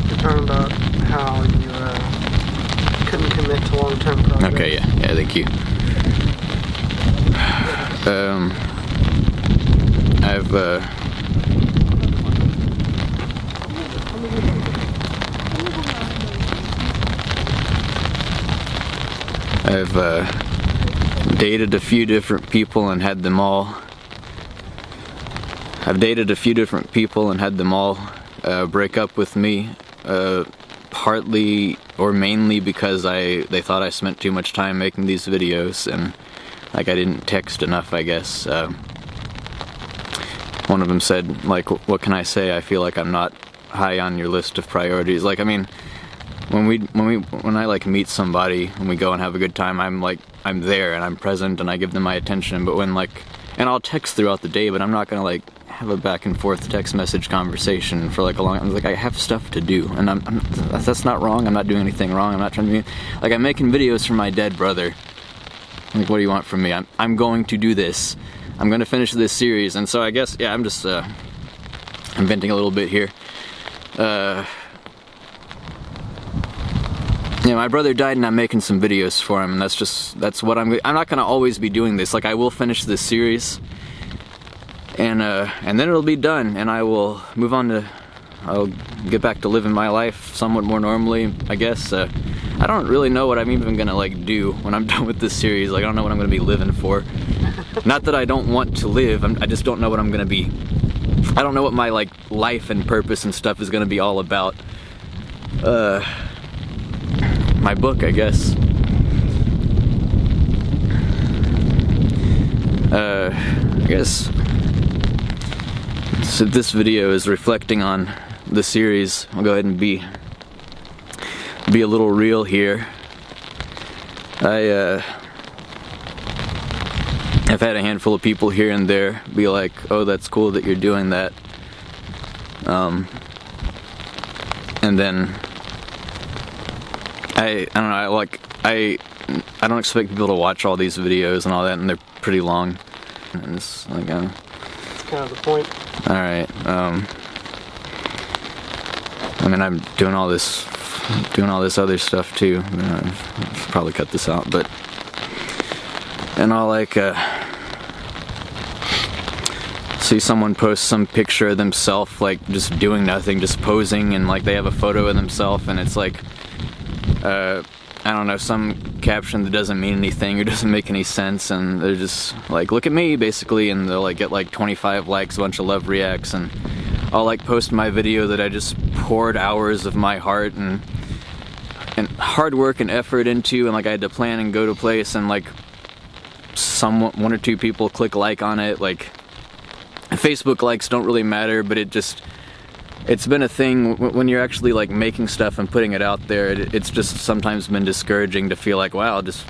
You're talking about how you couldn't commit to long-term projects. Okay, yeah, thank you. I've dated a few different people and had them all. Break up with me, partly or mainly because they thought I spent too much time making these videos, and like I didn't text enough, I guess. One of them said, like, what can I say? I feel like I'm not high on your list of priorities. Like, I mean, when I like meet somebody and we go and have a good time, I'm there and I'm present and I give them my attention. But when and I'll text throughout the day, but I'm not gonna like have a back and forth text message conversation for like a long. I'm like, I have stuff to do, and that's not wrong. I'm not doing anything wrong. I'm not trying to be like, I'm making videos for my dead brother. Like, what do you want from me? I'm going to do this. I'm gonna finish this series, and so I guess, yeah, I'm just I'm venting a little bit here. Yeah, my brother died and I'm making some videos for him, and that's what I'm not gonna always be doing this. Like, I will finish this series, and then it'll be done, and I will move on to, I'll get back to living my life somewhat more normally, I guess. I don't really know what I'm even gonna like do when I'm done with this series. Like, I don't know what I'm gonna be living for. Not that I don't want to live, I just don't know what I'm gonna be. I don't know what my like life and purpose and stuff is gonna be all about. My book, I guess. I guess so this video is reflecting on the series. I'll go ahead and be a little real here. I've had a handful of people here and there be like, oh, that's cool that you're doing that. And then I don't know, I don't expect people to watch all these videos and all that, and they're pretty long. And it's like, That's kind of the point. alright, I mean, I'm doing all this other stuff too. I'll probably cut this out, but, and I'll like, see someone post some picture of themselves, like just doing nothing, just posing, and like they have a photo of themselves, and it's like, I don't know, some caption that doesn't mean anything or doesn't make any sense, and they're just like, look at me, basically, and they'll like get like 25 likes, a bunch of love reacts, and I'll like post my video that I just poured hours of my heart and hard work and effort into, and like I had to plan and go to place, and like one or two people click like on it. Like, Facebook likes don't really matter, but it's been a thing when you're actually like making stuff and putting it out there. It's just sometimes been discouraging to feel like, wow, just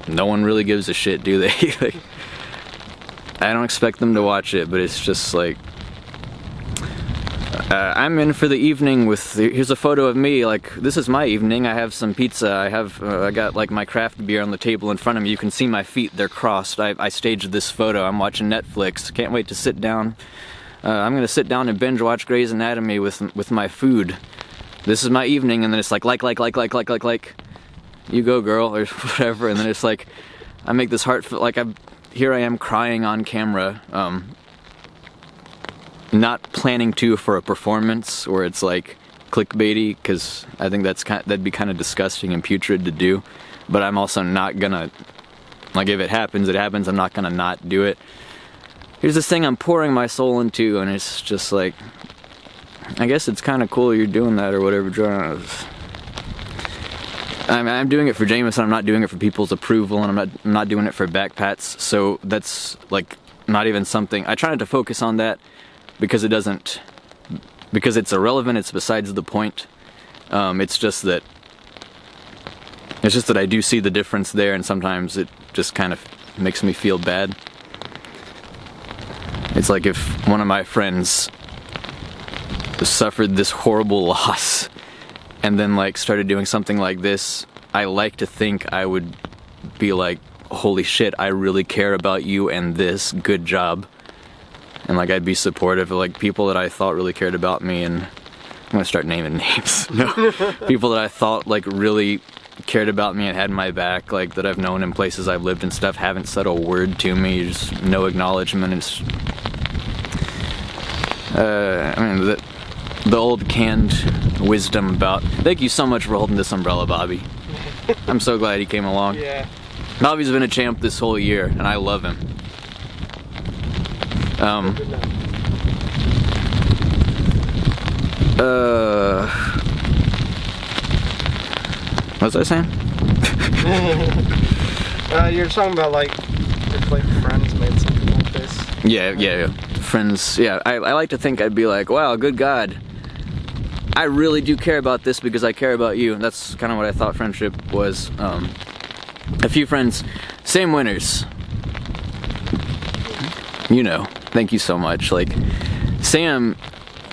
no one really gives a shit, do they? Like, I don't expect them to watch it, but it's just like, I'm in for the evening with, here's a photo of me, like, this is my evening, I have some pizza, I got like my craft beer on the table in front of me, you can see my feet, they're crossed, I staged this photo, I'm watching Netflix, can't wait to sit down, I'm gonna sit down and binge watch Grey's Anatomy with my food, this is my evening, and then it's like, you go girl, or whatever, and then it's like, I make this heartfelt, like, here I am crying on camera, not planning to for a performance, or it's like clickbaity, because I think that'd be kind of disgusting and putrid to do, but I'm also not gonna, like, if it happens, I'm not gonna not do it. Here's this thing I'm pouring my soul into, and it's just like, I guess it's kind of cool you're doing that, or whatever. I'm doing it for Jamison, I'm not doing it for people's approval, and I'm not doing it for backpats, so that's like not even something, I try not to focus on that, because it's irrelevant, it's besides the point. It's just that I do see the difference there, and sometimes it just kind of makes me feel bad. It's like if one of my friends suffered this horrible loss and then like started doing something like this, I like to think I would be like, holy shit, I really care about you and this, good job. And like I'd be supportive of like people that I thought really cared about me, and I'm gonna start naming names. No, people that I thought like really cared about me and had my back, like that I've known in places I've lived and stuff, haven't said a word to me, just no acknowledgement. It's, I mean, the old canned wisdom about, thank you so much for holding this umbrella, Bobby. I'm so glad he came along. Yeah. Bobby's been a champ this whole year, and I love him. What was I saying? You're talking about like, if like friends made something like this. Yeah. Friends, yeah. I like to think I'd be like, wow, good God, I really do care about this because I care about you. That's kind of what I thought friendship was. A few friends, same winners. You know, thank you so much. Like, Sam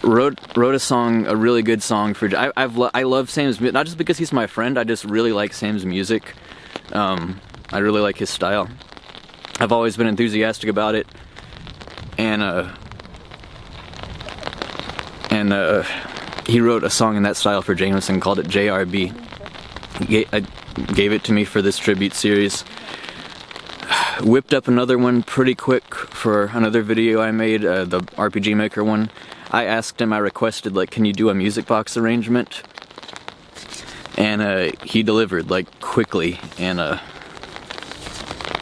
wrote a song, a really good song for. I love Sam's music, not just because he's my friend. I just really like Sam's music. I really like his style. I've always been enthusiastic about it, and he wrote a song in that style for Jamison, called it JRB. He gave it to me for this tribute series. Whipped up another one pretty quick for another video I made, the RPG Maker one. I asked him, I requested, like, can you do a music box arrangement? And he delivered, like, quickly. And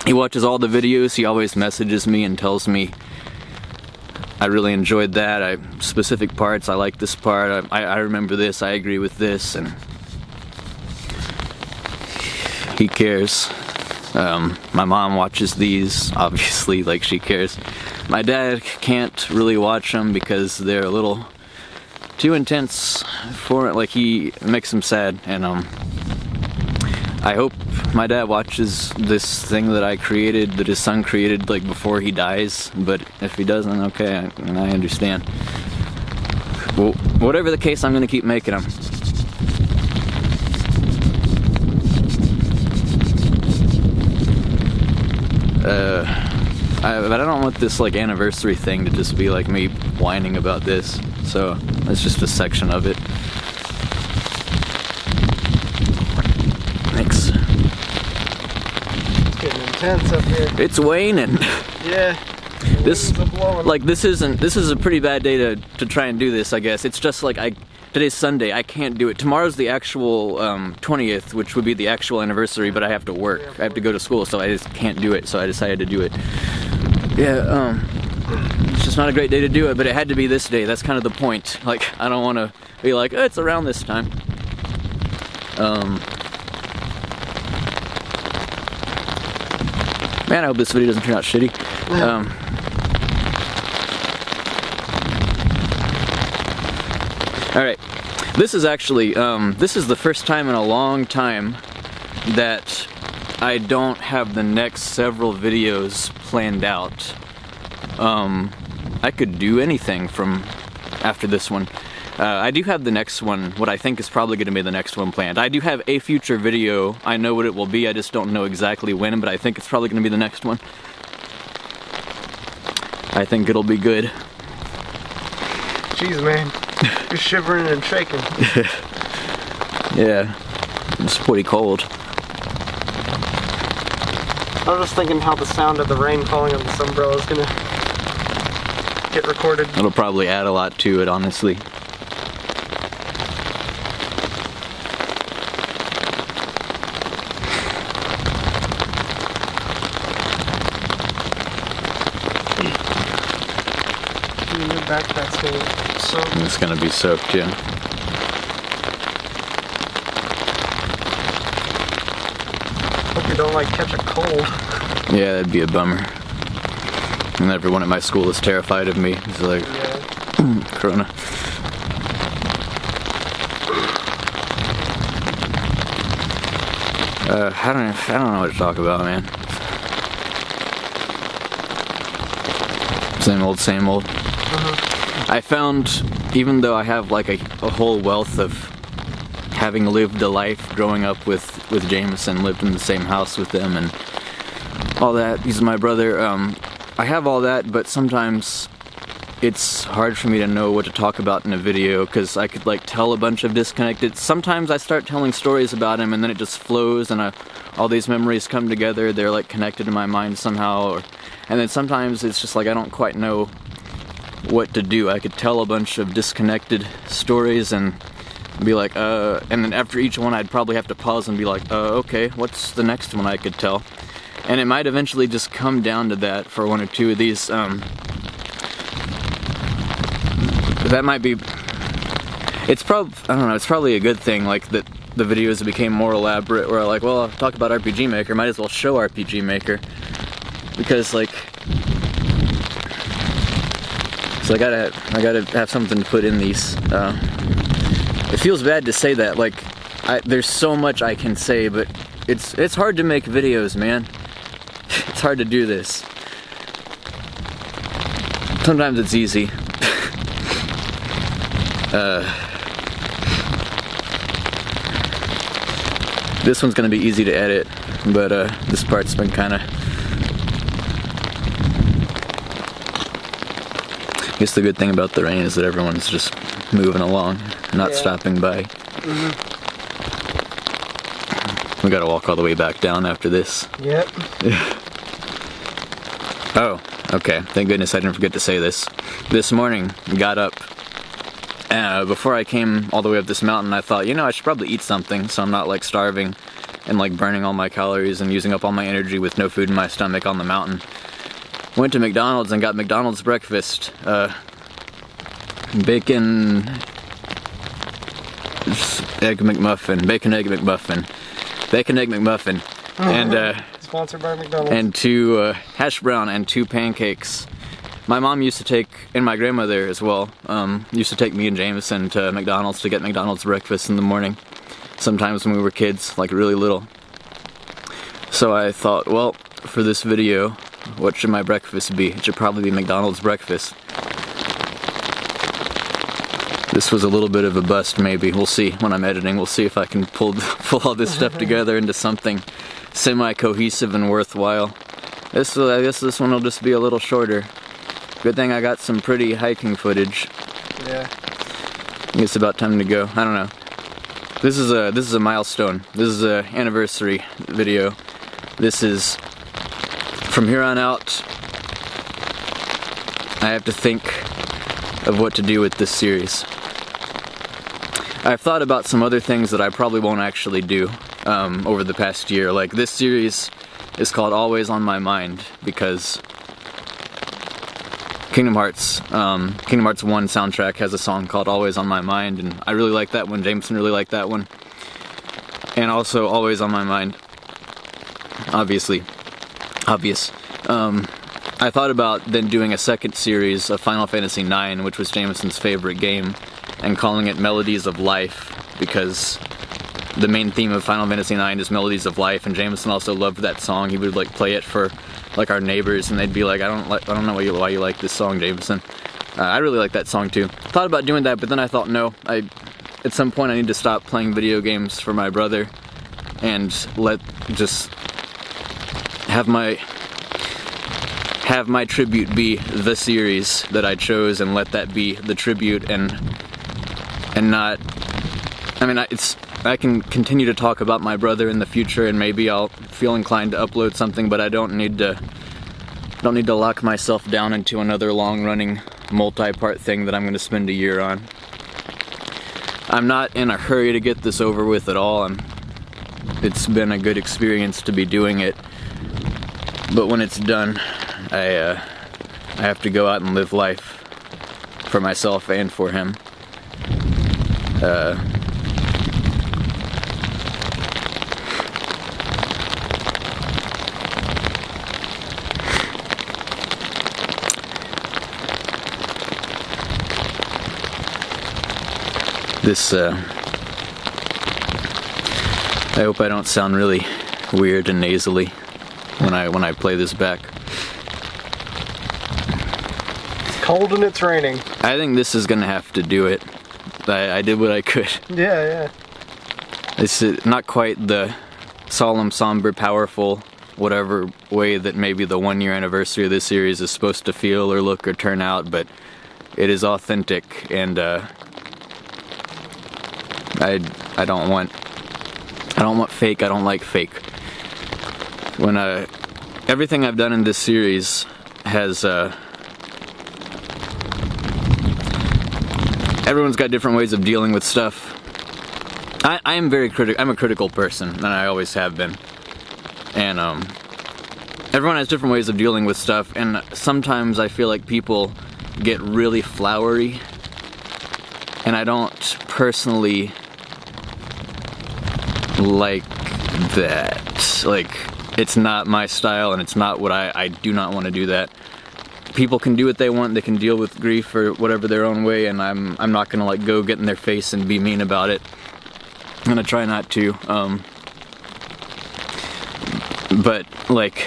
he watches all the videos, he always messages me and tells me, I really enjoyed that, specific parts, I like this part, I remember this, I agree with this, and he cares. My mom watches these, obviously, like, she cares. My dad can't really watch them because they're a little too intense for it. Like, he makes him sad, and I hope my dad watches this thing that I created, that his son created, like, before he dies. But if he doesn't, okay, I understand. Well, whatever the case, I'm gonna keep making them. But I don't want this, like, anniversary thing to just be like me whining about this, so that's just a section of it. Thanks. It's getting intense up here. It's waning. Yeah. This is a pretty bad day to try and do this, I guess. It's just like today's Sunday, I can't do it. Tomorrow's the actual 20th, which would be the actual anniversary, but I have to work. I have to go to school, so I just can't do it, so I decided to do it. Yeah, it's just not a great day to do it, but it had to be this day. That's kind of the point. Like, I don't want to be like, oh, it's around this time. Man, I hope this video doesn't turn out shitty. Alright, this is actually, this is the first time in a long time that I don't have the next several videos planned out. I could do anything from after this one. I do have the next one, what I think is probably going to be the next one planned. I do have a future video. I know what it will be, I just don't know exactly when, but I think it's probably going to be the next one. I think it'll be good. Jeez, man. You're shivering and shaking. Yeah, it's pretty cold. I was just thinking how the sound of the rain falling on this umbrella is gonna get recorded. It'll probably add a lot to it, honestly. Your backpack's gonna soak. It's gonna be soaked, yeah. Hope you don't, like, catch a cold. Yeah, that'd be a bummer. And everyone at my school is terrified of me. It's like, Corona. I don't know what to talk about, man. Same old, same old. I found, even though I have like a whole wealth of having lived a life growing up with Jamison, lived in the same house with them and all that, he's my brother, I have all that, but sometimes it's hard for me to know what to talk about in a video, because I could like tell a bunch of disconnected, sometimes I start telling stories about him and then it just flows and all these memories come together, they're like connected in my mind somehow, and then sometimes it's just like I don't quite know what to do. I could tell a bunch of disconnected stories and be like, and then after each one I'd probably have to pause and be like, okay, what's the next one I could tell? And it might eventually just come down to that for one or two of these, that might be, it's probably, I don't know, it's probably a good thing, like, that the videos became more elaborate, where like, well, I'll talk about RPG Maker, might as well show RPG Maker, because, like, so I gotta have something to put in these. It feels bad to say that, like, there's so much I can say, but it's hard to make videos, man. It's hard to do this. Sometimes it's easy. This one's gonna be easy to edit, but this part's been kinda... I guess the good thing about the rain is that everyone's just moving along, not stopping by. We gotta walk all the way back down after this. Yep. Oh, okay. Thank goodness I didn't forget to say this. This morning, got up. Before I came all the way up this mountain, I thought, you know, I should probably eat something so I'm not like starving and like burning all my calories and using up all my energy with no food in my stomach on the mountain. Went to McDonald's and got McDonald's breakfast. Bacon... Egg McMuffin. Bacon Egg McMuffin. Bacon Egg McMuffin. And, sponsored by McDonald's. And 2 hash brown and 2 pancakes. My mom used to take, and my grandmother as well, used to take me and Jamison to McDonald's to get McDonald's breakfast in the morning. Sometimes when we were kids, like really little. So I thought, well, for this video, what should my breakfast be? It should probably be McDonald's breakfast. This was a little bit of a bust, maybe. We'll see when I'm editing. We'll see if I can pull all this stuff together into something semi-cohesive and worthwhile. I guess this one will just be a little shorter. Good thing I got some pretty hiking footage. Yeah. I think it's about time to go. I don't know. This is a milestone. This is an anniversary video. This is, from here on out, I have to think of what to do with this series. I've thought about some other things that I probably won't actually do over the past year. Like, this series is called Always on My Mind because Kingdom Hearts 1 soundtrack has a song called Always on My Mind, and I really like that one. Jamison really liked that one. And also Always on My Mind. Obviously. Obvious. I thought about then doing a second series of Final Fantasy IX, which was Jamison's favorite game, and calling it Melodies of Life, because the main theme of Final Fantasy IX is Melodies of Life, and Jamison also loved that song. He would like play it for like our neighbors, and they'd be like, I don't know why you like this song, Jamison. I really like that song too. Thought about doing that, but then I thought, no, at some point I need to stop playing video games for my brother and just have my tribute be the series that I chose, and let that be the tribute, and not, I mean, I can continue to talk about my brother in the future, and maybe I'll feel inclined to upload something, but I don't need to lock myself down into another long-running multi-part thing that I'm going to spend a year on. I'm not in a hurry to get this over with at all. It's been a good experience to be doing it, but when it's done, I have to go out and live life for myself and for him. I hope I don't sound really weird and nasally when I play this back. It's cold and it's raining. I think this is gonna have to do it. I did what I could. Yeah. It's not quite the solemn, somber, powerful, whatever way that maybe the 1 year anniversary of this series is supposed to feel or look or turn out, but it is authentic, and I don't want fake. I don't like fake. When everything I've done in this series has everyone's got different ways of dealing with stuff. I'm very critical. I'm a critical person, and I always have been. And everyone has different ways of dealing with stuff, and sometimes I feel like people get really flowery, and I don't personally like that. Like, it's not my style, and it's not what I do not want to do that. People can do what they want. They can deal with grief or whatever their own way, and I'm not gonna like go get in their face and be mean about it. I'm gonna try not to. But like,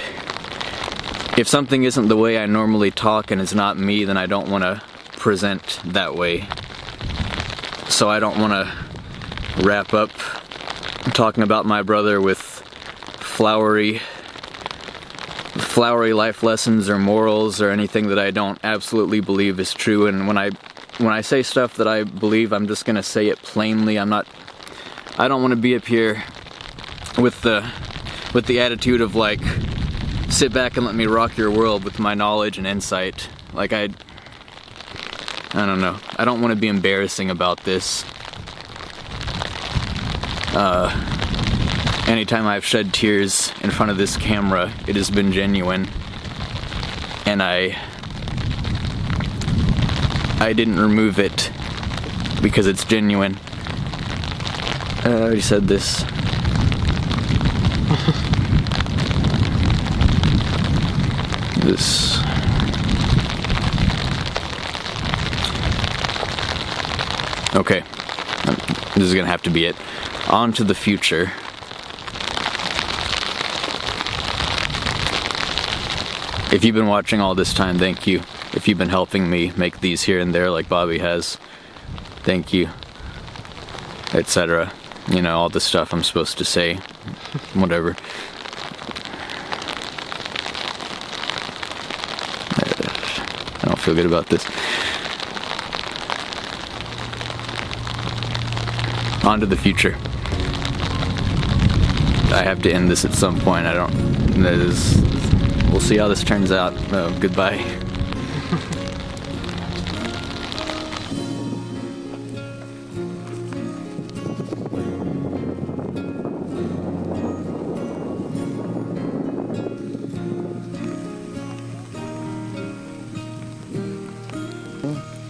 if something isn't the way I normally talk and it's not me, then I don't want to present that way. So I don't want to wrap up talking about my brother with flowery life lessons or morals or anything that I don't absolutely believe is true. And when I say stuff that I believe, I'm just gonna say it plainly. I don't want to be up here with the attitude of like, sit back and let me rock your world with my knowledge and insight. Like, I don't know. I don't want to be embarrassing about this. Anytime I've shed tears in front of this camera, it has been genuine. And I didn't remove it because it's genuine. I already said this. Okay, this is gonna have to be it. On to the future. If you've been watching all this time, thank you. If you've been helping me make these here and there like Bobby has, thank you. Etc. You know, all the stuff I'm supposed to say. Whatever. I don't feel good about this. On to the future. I have to end this at some point. We'll see how this turns out. Goodbye.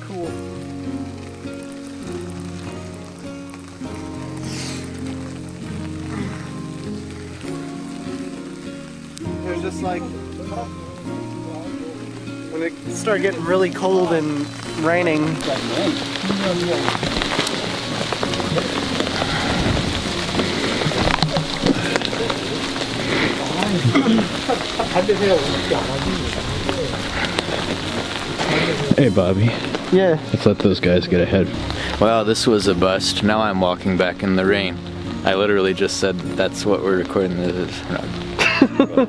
Cool. There's just like when it started getting really cold and raining. Hey, Bobby. Yeah. Let's let those guys get ahead. Wow, this was a bust. Now I'm walking back in the rain. I literally just said that's what we're recording this is.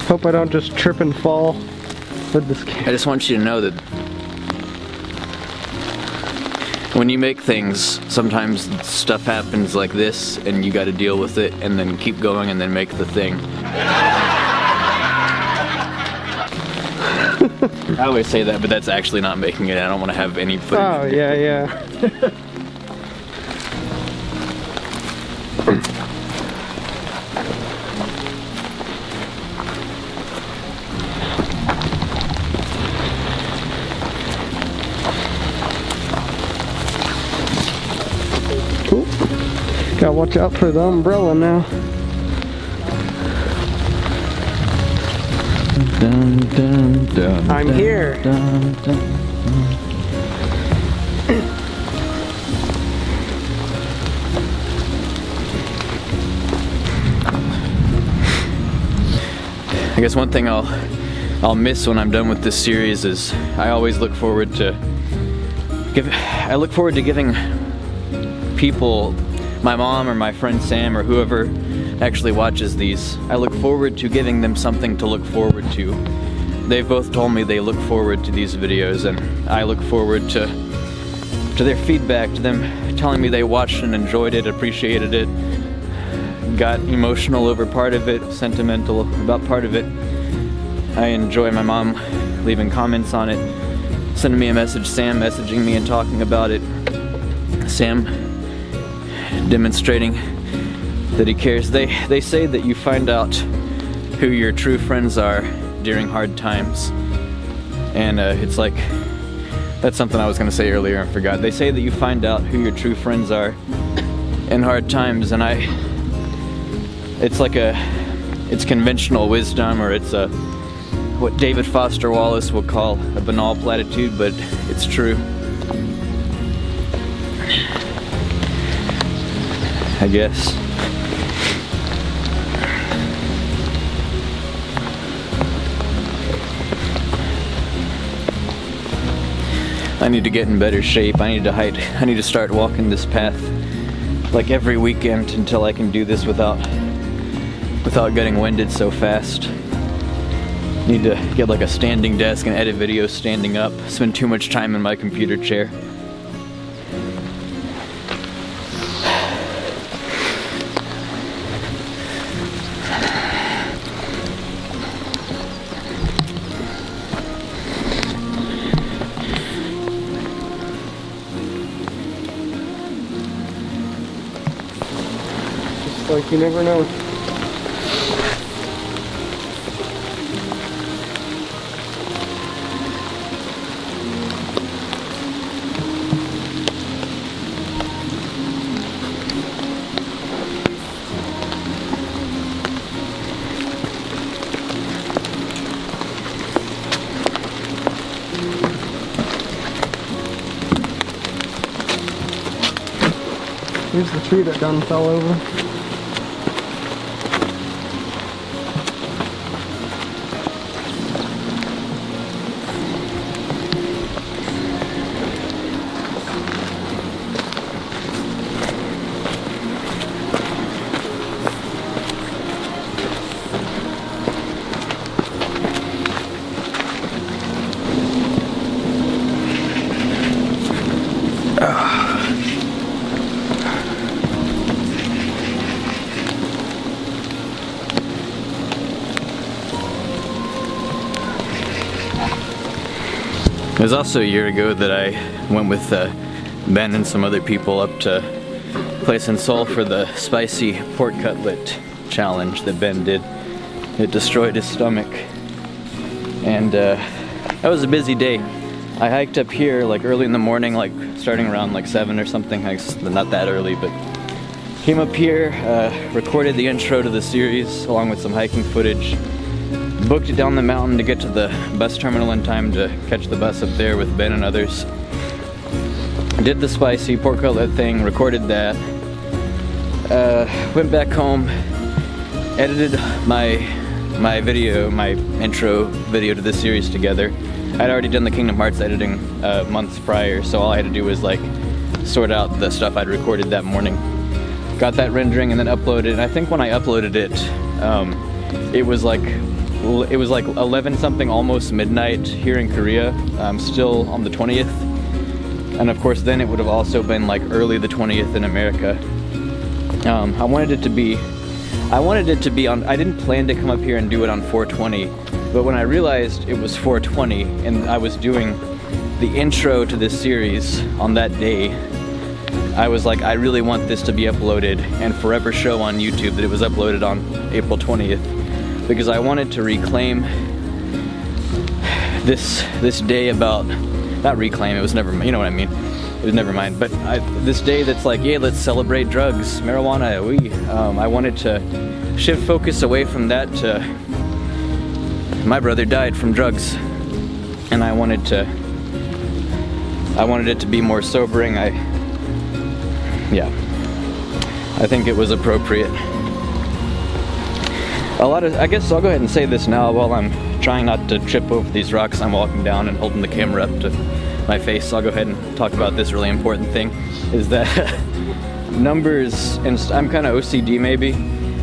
Hope I don't just trip and fall with this camera. I just want you to know that when you make things, sometimes stuff happens like this and you gotta deal with it and then keep going and then make the thing. I always say that, but that's actually not making it. I don't want to have any footage. Oh, yeah, yeah. Gotta watch out for the umbrella now. Dun, dun, dun, I'm here. Dun, dun, I guess one thing I'll miss when I'm done with this series is I always look forward to giving people, my mom or my friend Sam or whoever actually watches these, I look forward to giving them something to look forward to. They've both told me they look forward to these videos, and I look forward to their feedback, to them telling me they watched and enjoyed it, appreciated it, got emotional over part of it, sentimental about part of it. I enjoy my mom leaving comments on it, sending me a message, Sam messaging me and talking about it, Sam demonstrating that he cares. They say that you find out who your true friends are during hard times, and it's like, that's something I was going to say earlier and forgot. They say that you find out who your true friends are in hard times, and it's conventional wisdom, or it's what David Foster Wallace would call a banal platitude, but it's true. I guess. I need to get in better shape. I need to start walking this path like every weekend until I can do this without getting winded so fast. Need to get like a standing desk and edit videos standing up. Spend too much time in my computer chair. Like, you never know. Here's the tree that done fell over. It was also a year ago that I went with Ben and some other people up to a place in Seoul for the spicy pork cutlet challenge that Ben did. It destroyed his stomach. And that was a busy day. I hiked up here like early in the morning, like starting around like 7 or something. Not that early, but came up here, recorded the intro to the series along with some hiking footage. Booked it down the mountain to get to the bus terminal in time to catch the bus up there with Ben and others. Did the spicy pork cutlet thing, recorded that. Went back home, edited my video, my intro video to this series together. I'd already done the Kingdom Hearts editing months prior, so all I had to do was like sort out the stuff I'd recorded that morning. Got that rendering and then uploaded, and I think when I uploaded it, it was like 11 something, almost midnight here in Korea, still on the 20th. And of course then it would have also been like early the 20th in America. I wanted it to be on, I didn't plan to come up here and do it on 420, but when I realized it was 420 and I was doing the intro to this series on that day, I was like, I really want this to be uploaded and forever show on YouTube that it was uploaded on April 20th. Because I wanted to reclaim this day about, not reclaim, it was never, you know what I mean, it was never mind, but this day that's like, yeah, let's celebrate drugs, marijuana, I wanted to shift focus away from that to, my brother died from drugs, and I wanted it to be more sobering. I think it was appropriate. I guess I'll go ahead and say this now while I'm trying not to trip over these rocks I'm walking down and holding the camera up to my face. I'll go ahead and talk about this really important thing, is that numbers, and I'm kind of OCD maybe,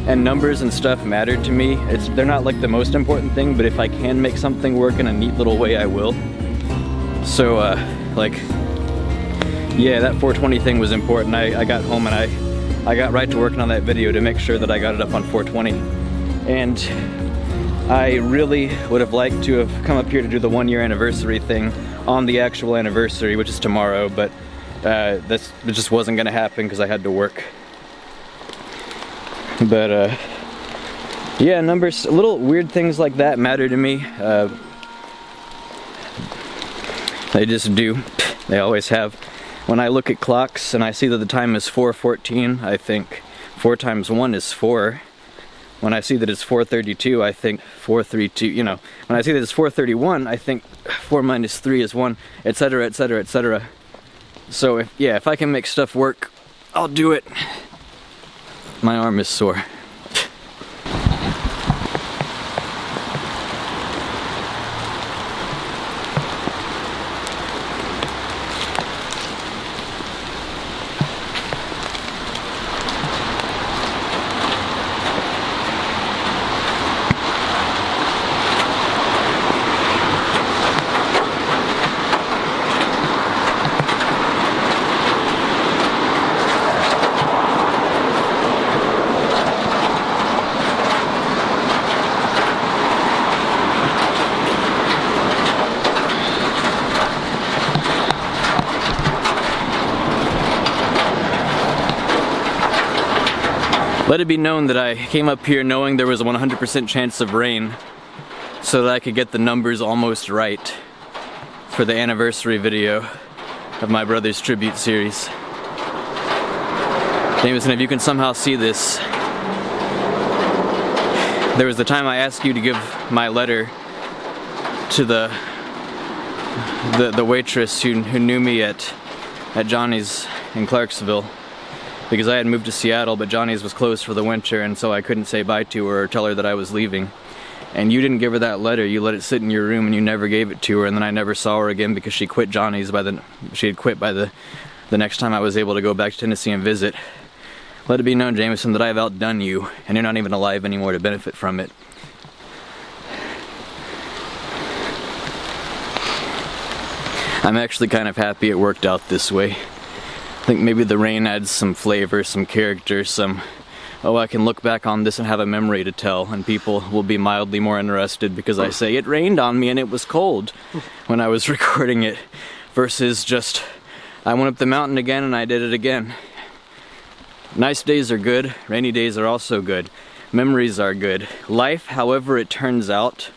and numbers and stuff matter to me. They're not like the most important thing, but if I can make something work in a neat little way, I will. So yeah, that 420 thing was important. I got home and I got right to working on that video to make sure that I got it up on 420. And I really would have liked to have come up here to do the 1-year anniversary thing on the actual anniversary, which is tomorrow, but it just wasn't gonna happen because I had to work. But yeah, numbers, little weird things like that matter to me. They just do. They always have. When I look at clocks and I see that the time is 4:14, I think 4 times 1 is 4. When I see that it's 4:32, I think 4:32, you know. When I see that it's 4:31, I think 4 minus 3 is 1, etc., etc., etc. So if I can make stuff work, I'll do it. My arm is sore. Let it be known that I came up here knowing there was a 100% chance of rain so that I could get the numbers almost right for the anniversary video of my brother's tribute series. Jamison, if you can somehow see this, there was the time I asked you to give my letter to the waitress who knew me at Johnny's in Clarksville. because I had moved to Seattle, but Johnny's was closed for the winter, and so I couldn't say bye to her or tell her that I was leaving. And you didn't give her that letter. You let it sit in your room and you never gave it to her, and then I never saw her again because she quit Johnny's she had quit by the next time I was able to go back to Tennessee and visit. Let it be known, Jamison, that I have outdone you, and you're not even alive anymore to benefit from it. I'm actually kind of happy it worked out this way. I think maybe the rain adds some flavor, some character, some, oh, I can look back on this and have a memory to tell, and people will be mildly more interested because I say, it rained on me and it was cold when I was recording it, versus just, I went up the mountain again and I did it again. Nice days are good, rainy days are also good. Memories are good. Life, however it turns out,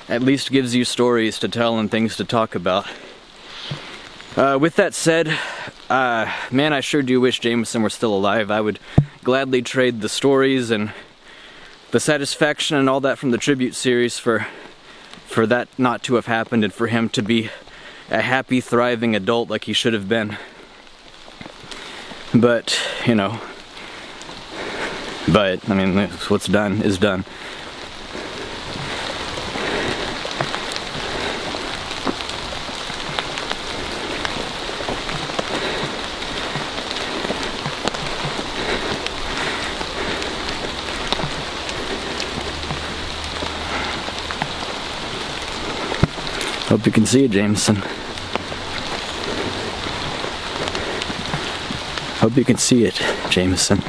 at least gives you stories to tell and things to talk about. With that said, man, I sure do wish Jamison were still alive. I would gladly trade the stories and the satisfaction and all that from the tribute series for that not to have happened and for him to be a happy, thriving adult like he should have been. But, you know, I mean, what's done is done. Hope you can see it, Jamison. Hope you can see it, Jamison.